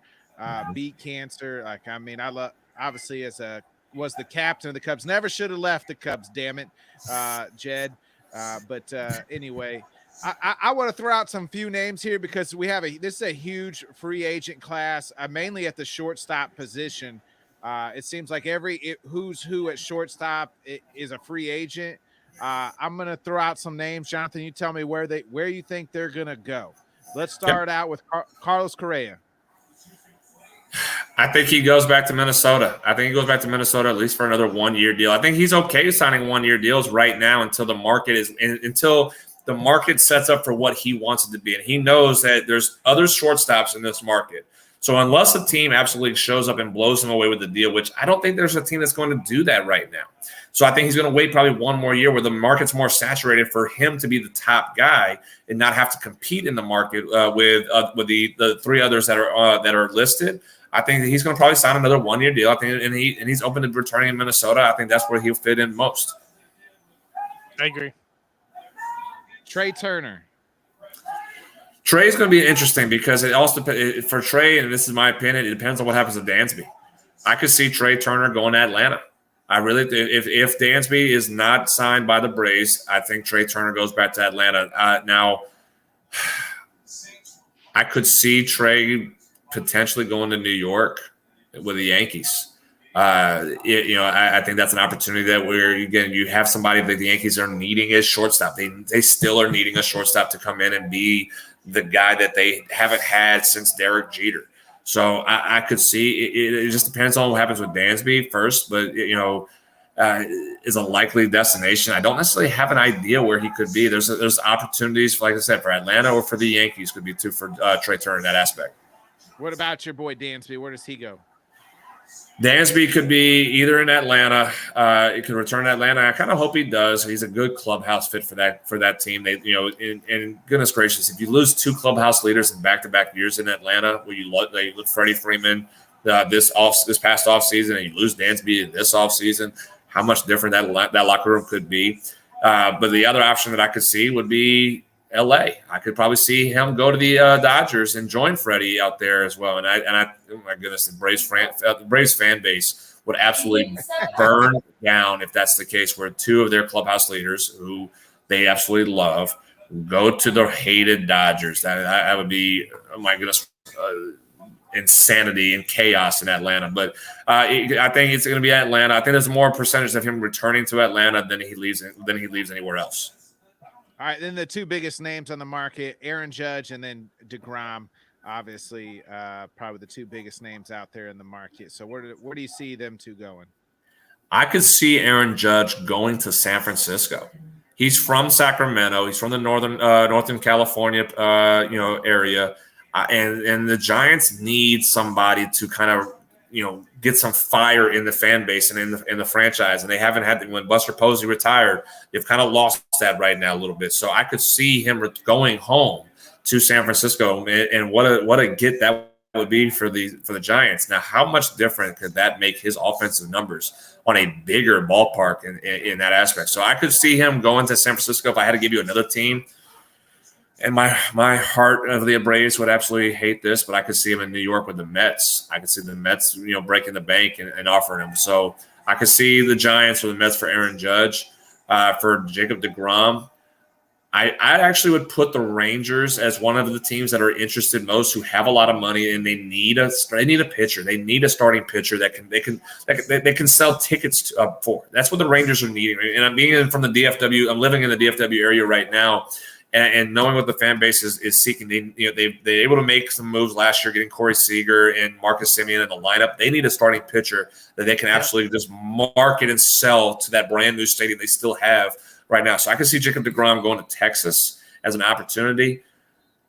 beat cancer. I love, obviously, was the captain of the Cubs. Never should have left the Cubs, damn it, Jed. But anyway, I want to throw out some few names here because this is a huge free agent class, mainly at the shortstop position. It seems like who's who at shortstop is a free agent. I'm going to throw out some names. Jonathan, you tell me where you think they're going to go. Let's start out with Carlos Correa. I think he goes back to Minnesota. At least for another 1-year deal. I think he's okay signing 1-year deals right now until the market sets up for what he wants it to be. And he knows that there's other shortstops in this market. So unless a team absolutely shows up and blows him away with the deal, which I don't think there's a team that's going to do that right now. So I think he's going to wait probably one more year where the market's more saturated for him to be the top guy and not have to compete in the market with the three others that are listed. I think that he's going to probably sign another 1-year deal. I think, and he's open to returning in Minnesota. I think that's where he'll fit in most. I agree. Trey Turner. Trey's going to be interesting because it also for Trey, and this is my opinion, it depends on what happens to Dansby. I could see Trey Turner going to Atlanta. I really if Dansby is not signed by the Braves, I think Trey Turner goes back to Atlanta. Now, I could see Trey potentially going to New York with the Yankees. I think that's an opportunity that you have somebody that the Yankees are needing as shortstop. They still are needing a shortstop to come in and be the guy that they haven't had since Derek Jeter. So I could see it just depends on what happens with Dansby first, but is a likely destination. I don't necessarily have an idea where he could be. There's opportunities, like I said, for Atlanta or for the Yankees could be too for Trey Turner in that aspect. What about your boy Dansby? Where does he go? Dansby could be either in Atlanta. He could return to Atlanta. I kind of hope he does. He's a good clubhouse fit for that team. They, and goodness gracious, if you lose 2 clubhouse leaders in back-to-back years in Atlanta, where you look Freddie Freeman this past offseason, and you lose Dansby this offseason, how much different that locker room could be. But the other option that I could see would be L.A. I could probably see him go to the Dodgers and join Freddie out there as well. And I oh my goodness, the Braves fan base would absolutely burn down if that's the case, where 2 of their clubhouse leaders, who they absolutely love, go to the hated Dodgers. That would be, oh my goodness, insanity and chaos in Atlanta. But I think it's going to be Atlanta. I think there's more percentage of him returning to Atlanta than he leaves anywhere else. All right, then the 2 biggest names on the market, Aaron Judge and then DeGrom, obviously probably the 2 biggest names out there in the market. So where do you see them 2 going? I could see Aaron Judge going to San Francisco. He's from Sacramento. He's from the Northern California area. And the Giants need somebody to kind of, get some fire in the fan base and in the franchise. And they haven't had when Buster Posey retired, they've kind of lost that right now a little bit. So I could see him going home to San Francisco, and what a get that would be for the Giants. Now, how much different could that make his offensive numbers on a bigger ballpark in that aspect? So I could see him going to San Francisco. If I had to give you another team, and my heart of the Braves would absolutely hate this, but I could see him in New York with the Mets. I could see the Mets, breaking the bank and offering him. So I could see the Giants or the Mets for Aaron Judge. For Jacob DeGrom, I actually would put the Rangers as one of the teams that are interested most, who have a lot of money and they need a pitcher. They need a starting pitcher that they can sell tickets for. That's what the Rangers are needing. And I'm being from the DFW. I'm living in the DFW area right now. And knowing what the fan base is seeking, they're able to make some moves last year, getting Corey Seager and Marcus Semien in the lineup. They need a starting pitcher that they can absolutely just market and sell to that brand new stadium they still have right now. So I can see Jacob DeGrom going to Texas as an opportunity.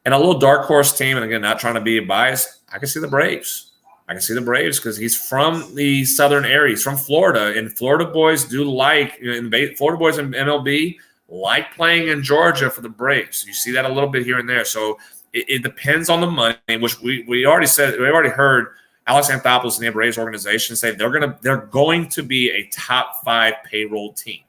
And a little dark horse team, and again, not trying to be biased, I can see the Braves. I can see the Braves because he's from the southern area. He's from Florida, and Florida boys do like Florida boys in MLB like playing in Georgia for the Braves. You see that a little bit here and there. So it depends on the money, which we already said. We already heard Alex Anthopoulos and the Braves organization say they're going to be a top 5 payroll team.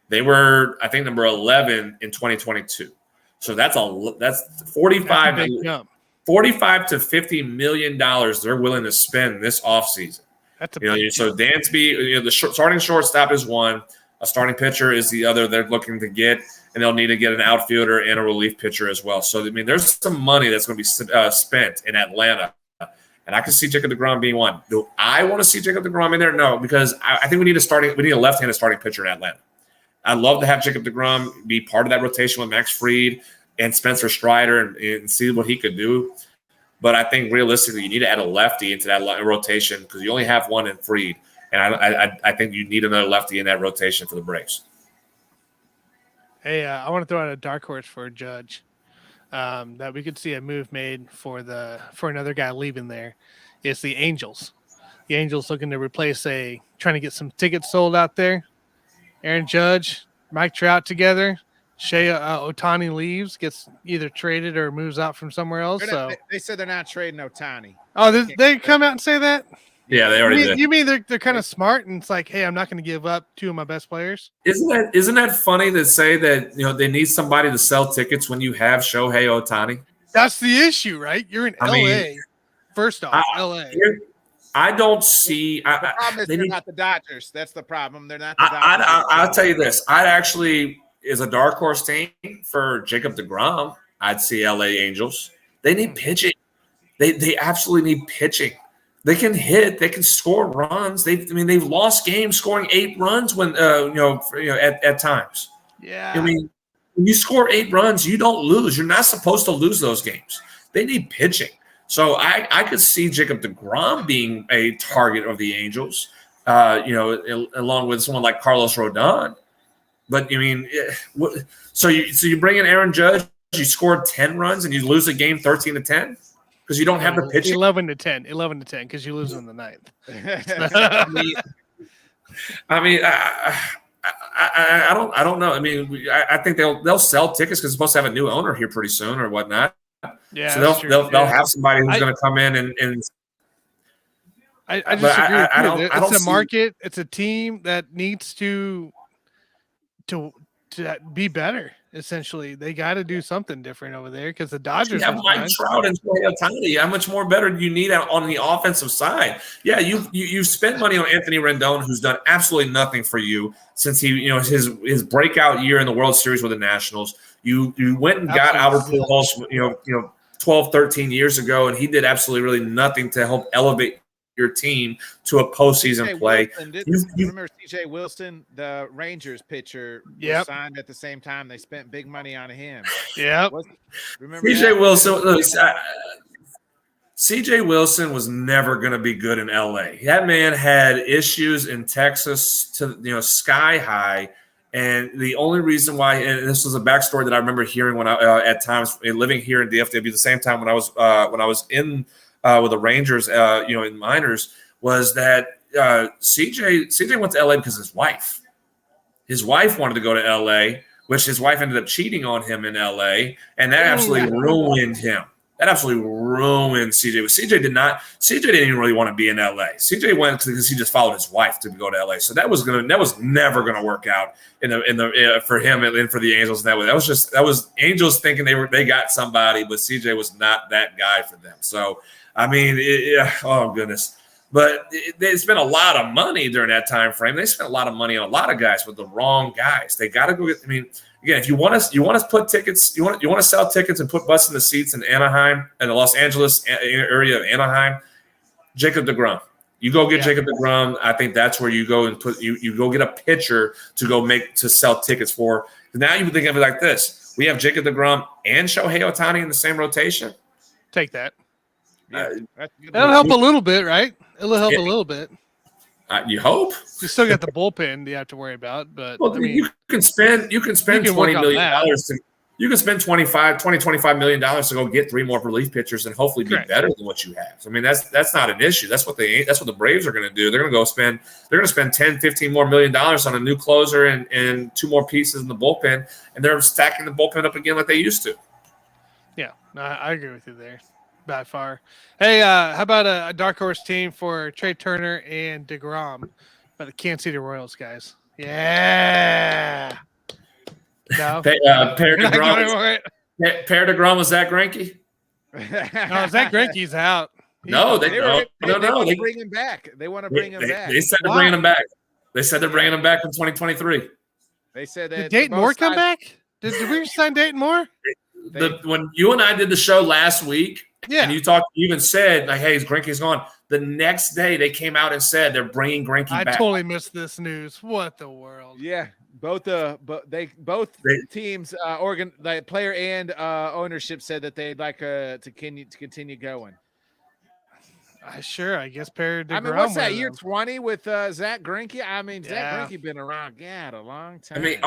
They were, I think, number 11 in 2022. So that's 45 to $50 million they're willing to spend this offseason. That's a so Dansby, the starting shortstop is one. A starting pitcher is the other they're looking to get, and they'll need to get an outfielder and a relief pitcher as well. So, there's some money that's going to be spent in Atlanta, and I can see Jacob DeGrom being one. Do I want to see Jacob DeGrom in there? No, because I think we need a left-handed starting pitcher in Atlanta. I'd love to have Jacob DeGrom be part of that rotation with Max Fried and Spencer Strider and see what he could do. But I think realistically, you need to add a lefty into that rotation because you only have one in Fried. And I think you need another lefty in that rotation for the Braves. Hey, I want to throw out a dark horse for a Judge that we could see a move made for another guy leaving there. It's the Angels. The Angels looking to replace trying to get some tickets sold out there. Aaron Judge, Mike Trout together. Shohei Ohtani leaves, gets either traded or moves out from somewhere else. They said they're not trading Ohtani. Oh, they come out and say that? Yeah, they already did. You mean they're kind of smart and it's like, hey, I'm not going to give up 2 of my best players? Isn't that funny to say that they need somebody to sell tickets when you have Shohei Ohtani? That's the issue, right? You're in LA. First off, LA. I don't see. The problem is they're not the Dodgers. That's the problem. They're not the Dodgers. I'll tell you this. I'd actually, as a dark horse team for Jacob DeGrom, I'd see LA Angels. They need pitching. They absolutely need pitching. They can hit. They can score runs. They've lost games scoring 8 runs when at times. Yeah. when you score 8 runs, you don't lose. You're not supposed to lose those games. They need pitching. So I could see Jacob deGrom being a target of the Angels, along with someone like Carlos Rodon. But I mean, so you bring in Aaron Judge, you scored 10 runs and you lose a game 13-10 because you don't have the pitching. 11-10 because you lose in the ninth. I don't know. I mean, I think they'll sell tickets because they're supposed to have a new owner here pretty soon or whatnot. Yeah, so they'll have somebody who's going to come in and. I just agree. It's a market. It's a team that needs to be better. Essentially, they got to do something different over there because the Dodgers have Mike Trout and Shohei Ohtani. How much more better do you need on the offensive side? Yeah, you spent money on Anthony Rendon, who's done absolutely nothing for you since his breakout year in the World Series with the Nationals. You went and got Albert Pujols, 12, 13 years ago, and he did absolutely really nothing to help elevate your team to a postseason play. Remember C.J. Wilson, the Rangers pitcher, was signed at the same time. They spent big money on him. Yeah. Remember C.J. Wilson. C.J. Wilson was never going to be good in L.A. That man had issues in Texas to sky high. And the only reason why, and this was a backstory that I remember hearing when I at times living here in DFW, the same time when I was in with the Rangers, in minors, was that CJ went to LA because his wife wanted to go to LA, which his wife ended up cheating on him in LA, and that absolutely ruined him. That absolutely ruined CJ. CJ didn't even really want to be in LA. CJ went because he just followed his wife to go to LA. So that was never gonna work out for him and for the Angels. That was Angels thinking they got somebody, but CJ was not that guy for them. So I mean, oh goodness. But they spent a lot of money during that time frame. They spent a lot of money on a lot of guys with the wrong guys. They got to go get. I mean, again, if you want to put tickets, you want to sell tickets and put butts in the seats in Anaheim and the Los Angeles area of Anaheim. Jacob deGrom. You go get Jacob deGrom. I think that's where you go and you go get a pitcher to sell tickets for. Now you think of it like this: we have Jacob deGrom and Shohei Ohtani in the same rotation. Take that. That'll help a little bit, right? It'll help a little bit. You hope. You still got the bullpen you have to worry about, but you can spend $20 million. You can spend $25 million to go get 3 more relief pitchers and hopefully be better than what you have. I mean, that's not an issue. That's what the Braves are going to do. They're going to spend 10, 15 more million dollars on a new closer and 2 more pieces in the bullpen, and they're stacking the bullpen up again like they used to. Yeah, no, I agree with you there. By far. Hey, how about a dark horse team for Trey Turner and deGrom by the Kansas City Royals, guys? Yeah. No. Pair deGrom was Zach Greinke? No, Zach Greinke's out. They want to bring him back. They want to bring him back. They said they're bringing him back. They said they're bringing him back in 2023. They said that. Did Dayton Moore come back? Did we sign Dayton Moore? When you and I did the show last week, and you even said, like, hey, Greinke's gone. The next day, they came out and said they're bringing Greinke back. I totally missed this news. What the world? Yeah, both teams, the player and ownership said that they'd like to continue going. Sure, I guess Perry deGrom. I mean, what's that, year 20 with Zach Greinke? I mean, Zach Greinke been around, a long time. I mean,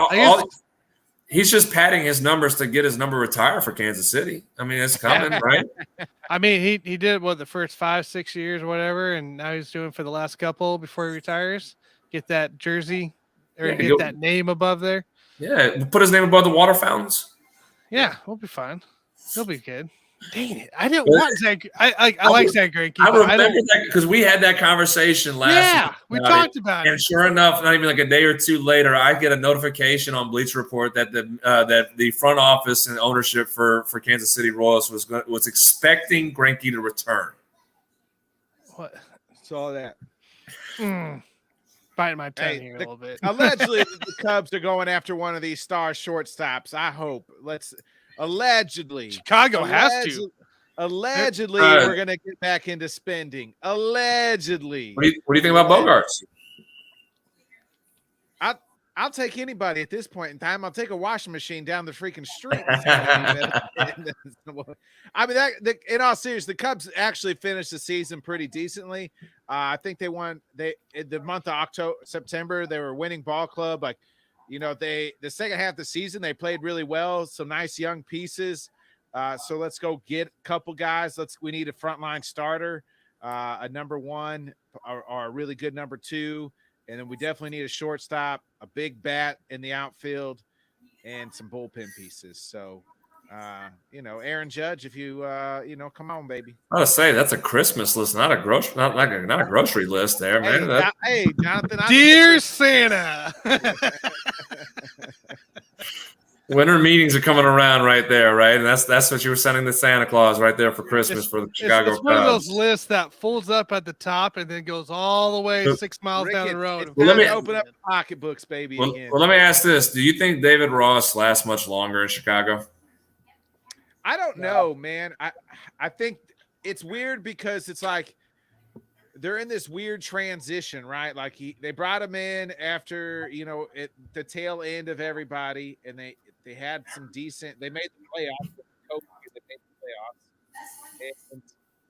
he's just padding his numbers to get his number retired for Kansas City. I mean, it's coming, right? I mean, he did the first 5-6 years or whatever, and now he's doing for the last couple before he retires. Get that jersey or get that name above there. Yeah, put his name above the water fountains. Yeah, we'll be fine. He'll be good. Dang it! I didn't want Zach. I like Zach Greinke. I remember that because we had that conversation last. Yeah, we talked about it. And sure enough, not even like a day or two later, I get a notification on Bleacher Report that the front office and ownership for Kansas City Royals was expecting Greinke to return. What? Saw that. Biting my tongue here a little bit. Allegedly, the Cubs are going after one of these star shortstops. I hope. Allegedly. Chicago has to. Allegedly, we're going to get back into spending. Allegedly. What do you think about Bogarts? I'll take anybody at this point in time. I'll take a washing machine down the freaking street. I mean, in all seriousness, the Cubs actually finished the season pretty decently. I think they won. In the month of September, they were winning ball club. Like, the second half of the season, they played really well. Some nice young pieces. So let's go get a couple guys. We need a frontline starter, a number one, or a really good number two. And then we definitely need a shortstop, a big bat in the outfield, and some bullpen pieces. So, Aaron Judge, if you, come on, baby. I was say that's a Christmas list, not a grocery list there, man. Hey, Jonathan. Dear Santa. Winter meetings are coming around right there, right? And that's what you were sending to Santa Claus right there for Christmas for the Chicago Cubs. It's one of those lists that folds up at the top and then goes all the way 6 miles down the road. Let me open up pocketbooks, baby. Well, let me ask this: do you think David Ross lasts much longer in Chicago? I don't know, man. I think it's weird because it's like they're in this weird transition, right? Like they brought him in after the tail end of everybody, and they had some decent. They made the playoffs. They made the playoffs,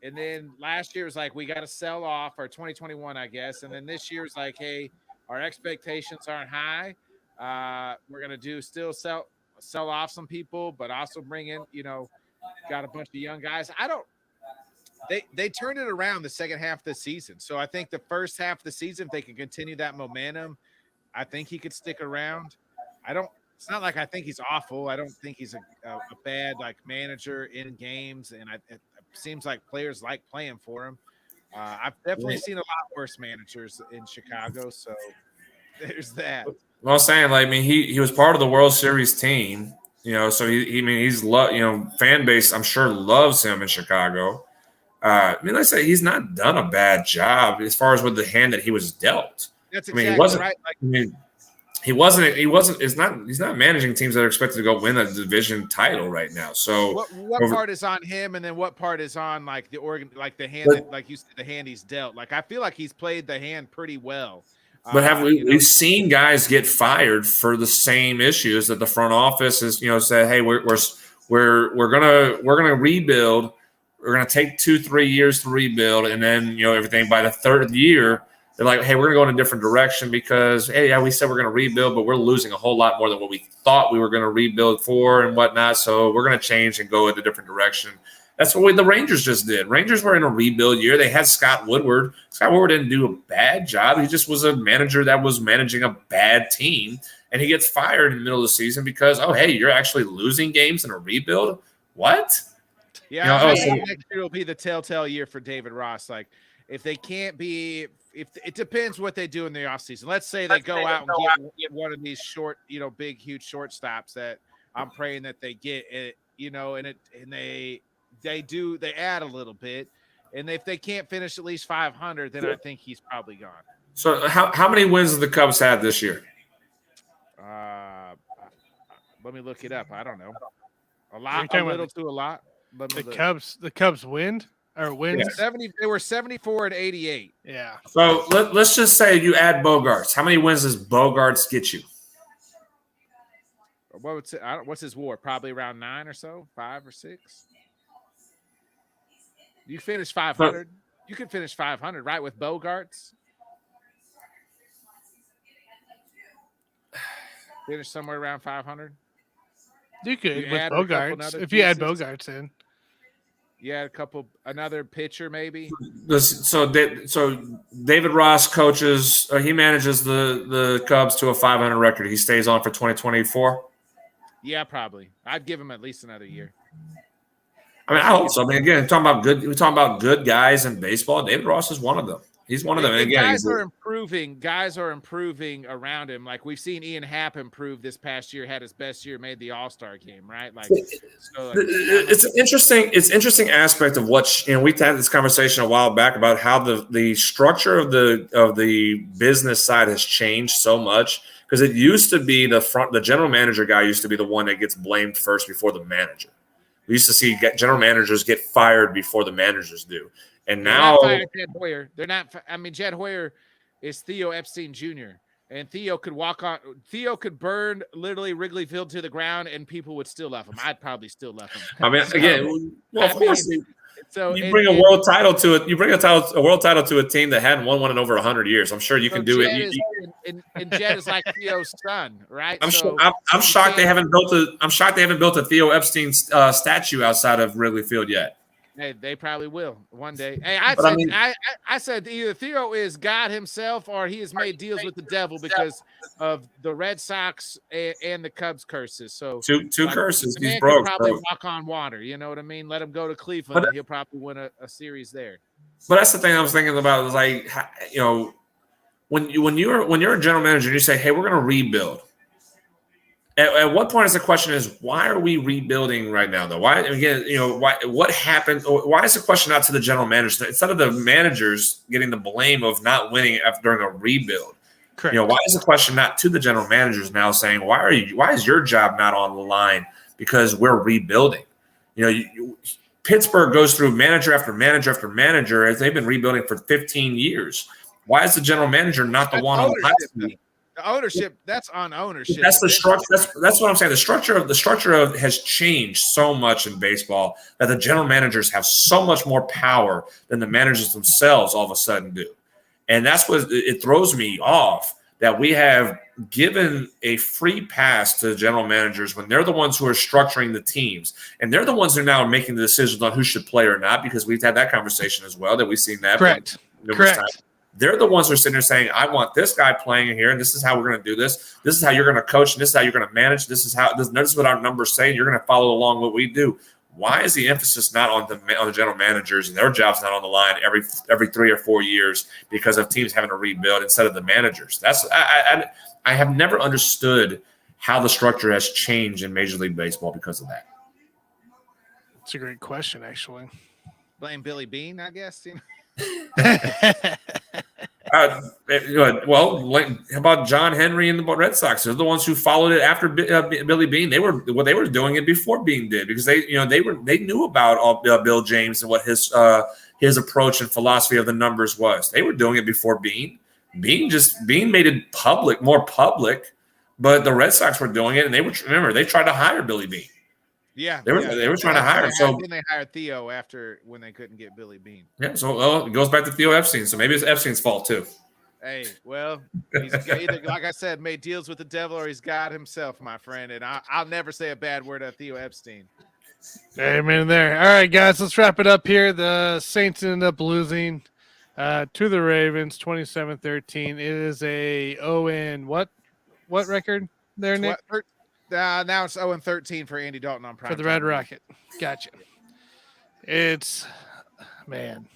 and then last year was like we got to sell off, or 2021, I guess, and then this year's like, hey, our expectations aren't high. We're gonna still sell off some people, but also bring in, got a bunch of young guys. They turned it around the second half of the season. So I think the first half of the season, if they can continue that momentum, I think he could stick around. It's not like I think he's awful. I don't think he's a bad manager in games. And it seems like players like playing for him. I've definitely seen a lot worse managers in Chicago. So there's that. Well, I'm saying, he was part of the World Series team, so he's fan base, I'm sure, loves him in Chicago. Let's say he's not done a bad job as far as with the hand that he was dealt. That's exactly right. He's not managing teams that are expected to go win a division title right now. So what part is on him, and then what part is on the hand you said, the hand he's dealt? I feel like he's played the hand pretty well. But we've seen guys get fired for the same issues that the front office is, said, hey, we're gonna rebuild. We're gonna take 2-3 years to rebuild, and then everything by the third year, they're like, hey, we're gonna go in a different direction because we said we're gonna rebuild, but we're losing a whole lot more than what we thought we were gonna rebuild for and whatnot. So we're gonna change and go in a different direction. That's what the Rangers just did. Rangers were in a rebuild year. They had Scott Woodward. Scott Woodward didn't do a bad job. He just was a manager that was managing a bad team, and he gets fired in the middle of the season because, you're actually losing games in a rebuild? What? Yeah, next year will be the telltale year for David Ross. If they can't be – if it depends what they do in the offseason. Let's say they go out and get one of these short, big, huge shortstops that I'm praying that they get it, and they add a little bit, and if they can't finish at least 500, then I think he's probably gone. So how many wins have the Cubs had this year? Let me look it up. I don't know. A lot, a little to a lot. The Cubs win or wins. Yeah. 70. They were 74 and 88. Yeah. So let's just say you add Bogarts. How many wins does Bogarts get you? What's his WAR? Probably around 9 or so, 5 or 6. You finish 500. You could finish 500, right, with Bogarts. Finish somewhere around 500. You could with Bogarts if you add Bogarts in. Yeah, another pitcher maybe. So David Ross coaches. He manages the Cubs to a 500 record. He stays on for 2024. Yeah, probably. I'd give him at least another year. I hope so. Again, we're talking about good guys in baseball. David Ross is one of them. He's one of them. And again, guys are improving around him. We've seen Ian Happ improve this past year, had his best year, made the All-Star game, right? It's an interesting aspect of what we had this conversation a while back about how the structure of the business side has changed so much, because it used to be the general manager guy used to be the one that gets blamed first before the manager. We used to see general managers get fired before the managers do. And now Jed Hoyer. They're not. Jed Hoyer is Theo Epstein Jr. And Theo could burn literally Wrigley Field to the ground, and people would still love him. I'd probably still love him. I mean, again, well, of course. So you bring a world title to it. You bring a world title to a team that hadn't won one in over 100 years. I'm sure you can do it. And Jed is like Theo's son, right? I'm shocked they haven't built a Theo Epstein statue outside of Wrigley Field yet. Hey, they probably will one day. Hey, I said either Theo is God himself or he has made deals with the devil because of the Red Sox and the Cubs curses. So two curses. The man could probably walk on water. You know what I mean? Let him go to Cleveland, and he'll probably win a series there. But that's the thing I was thinking about. Is like, you know, when you're a general manager and you say, "Hey, we're going to rebuild." At what point is the question is, why are we rebuilding right now, though? Why, again, you know, what happened? Why is the question out to the general manager instead of the managers getting the blame of not winning during a rebuild? Correct. You know, why is the question not to the general managers now saying, why is your job not on the line because we're rebuilding? You know, Pittsburgh goes through manager after manager after manager as they've been rebuilding for 15 years. Why is the general manager not the one on the hot seat? The ownership, that's on ownership. That's the structure. That's what I'm saying. The structure of has changed so much in baseball that the general managers have so much more power than the managers themselves all of a sudden do. And that's what it throws me off, that we have given a free pass to the general managers when they're the ones who are structuring the teams. And they're the ones who are now making the decisions on who should play or not, because we've had that conversation as well, that we've seen that. Correct. Times. They're the ones who are sitting there saying, I want this guy playing here, and this is how we're going to do this. This is how you're going to coach, and this is how you're going to manage. This is what our numbers say. You're going to follow along what we do. Why is the emphasis not on the general managers and their jobs not on the line every 3 or 4 years because of teams having to rebuild instead of the managers? I have never understood how the structure has changed in Major League Baseball because of that. It's a great question, actually. Blame Billy Beane, I guess. You know? Well, how about John Henry and the Red Sox? They're the ones who followed it after Billy Beane. They were doing it before Beane did, because they knew about Bill James and what his approach and philosophy of the numbers was. They were doing it before Beane. Beane made it more public, but the Red Sox were doing it, and they tried to hire Billy Beane. Yeah, they were trying to hire him. So then they hired Theo when they couldn't get Billy Beane. Yeah, so it goes back to Theo Epstein. So maybe it's Epstein's fault too. Hey, well, he's either, like I said, made deals with the devil, or he's God himself, my friend. And I'll never say a bad word of Theo Epstein. Amen there. All right, guys, let's wrap it up here. The Saints ended up losing to the Ravens 27-13. It is a what record there, Nick? Now it's 0-13 for Andy Dalton on prime for the Red Rocket. Gotcha. It's, man,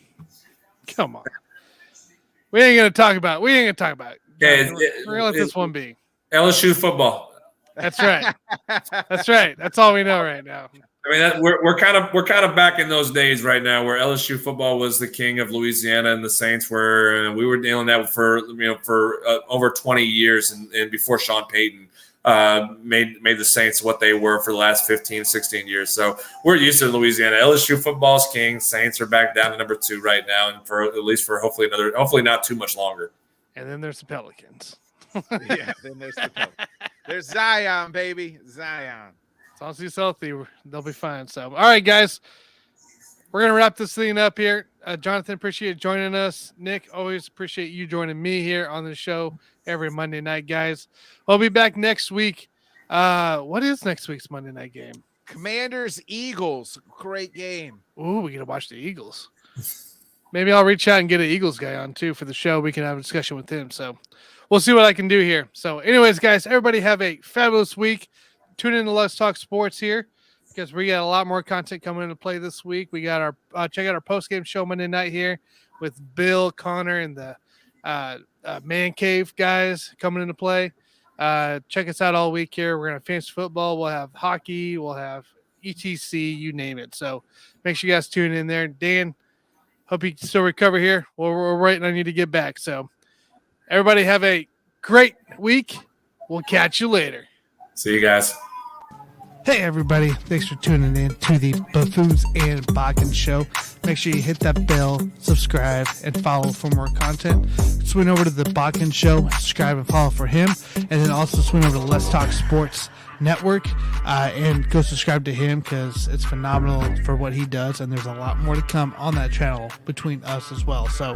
come on. We ain't gonna talk about it. Yeah, we're gonna let this one be. LSU football. That's right. That's right. That's all we know right now. I mean, we're kind of back in those days right now where LSU football was the king of Louisiana, and the Saints were, and we were dealing that for over 20 years, and before Sean Payton made the Saints what they were for the last 15, 16 years. So we're used to Louisiana. LSU football's king. Saints are back down to number 2 right now, and for at least for hopefully not too much longer. And then there's the Pelicans. Yeah, then there's the Pelicans. There's Zion, baby. Zion. As long as he's healthy, they'll be fine. So, all right, guys, we're going to wrap this thing up here. Jonathan, appreciate joining us. Nick, always appreciate you joining me here on the show every Monday night, guys. We'll be back next week. What is next week's Monday night game? Commanders, Eagles. Great game. Ooh, we get to watch the Eagles. Maybe I'll reach out and get an Eagles guy on, too, for the show. We can have a discussion with him. So we'll see what I can do here. So anyways, guys, everybody have a fabulous week. Tune in to Let's Talk Sports here, because we got a lot more content coming into play this week. We got our check out our post-game show Monday night here with Bill, Connor, and the Man Cave guys coming into play. Check us out all week here. We're going to have fantasy football. We'll have hockey. We'll have ETC, you name it. So make sure you guys tune in there. Dan, hope you can still recover here. We're waiting on you to get back. So everybody have a great week. We'll catch you later. See you guys. Hey everybody, thanks for tuning in to the Buffoons and Bodkins show. Make sure you hit that bell, subscribe, and follow for more content. Swing over to the Bodkins show, subscribe and follow for him, and then also swing over to Let's Talk Sports Network and go subscribe to him because it's phenomenal for what he does, and there's a lot more to come on that channel between us as well. So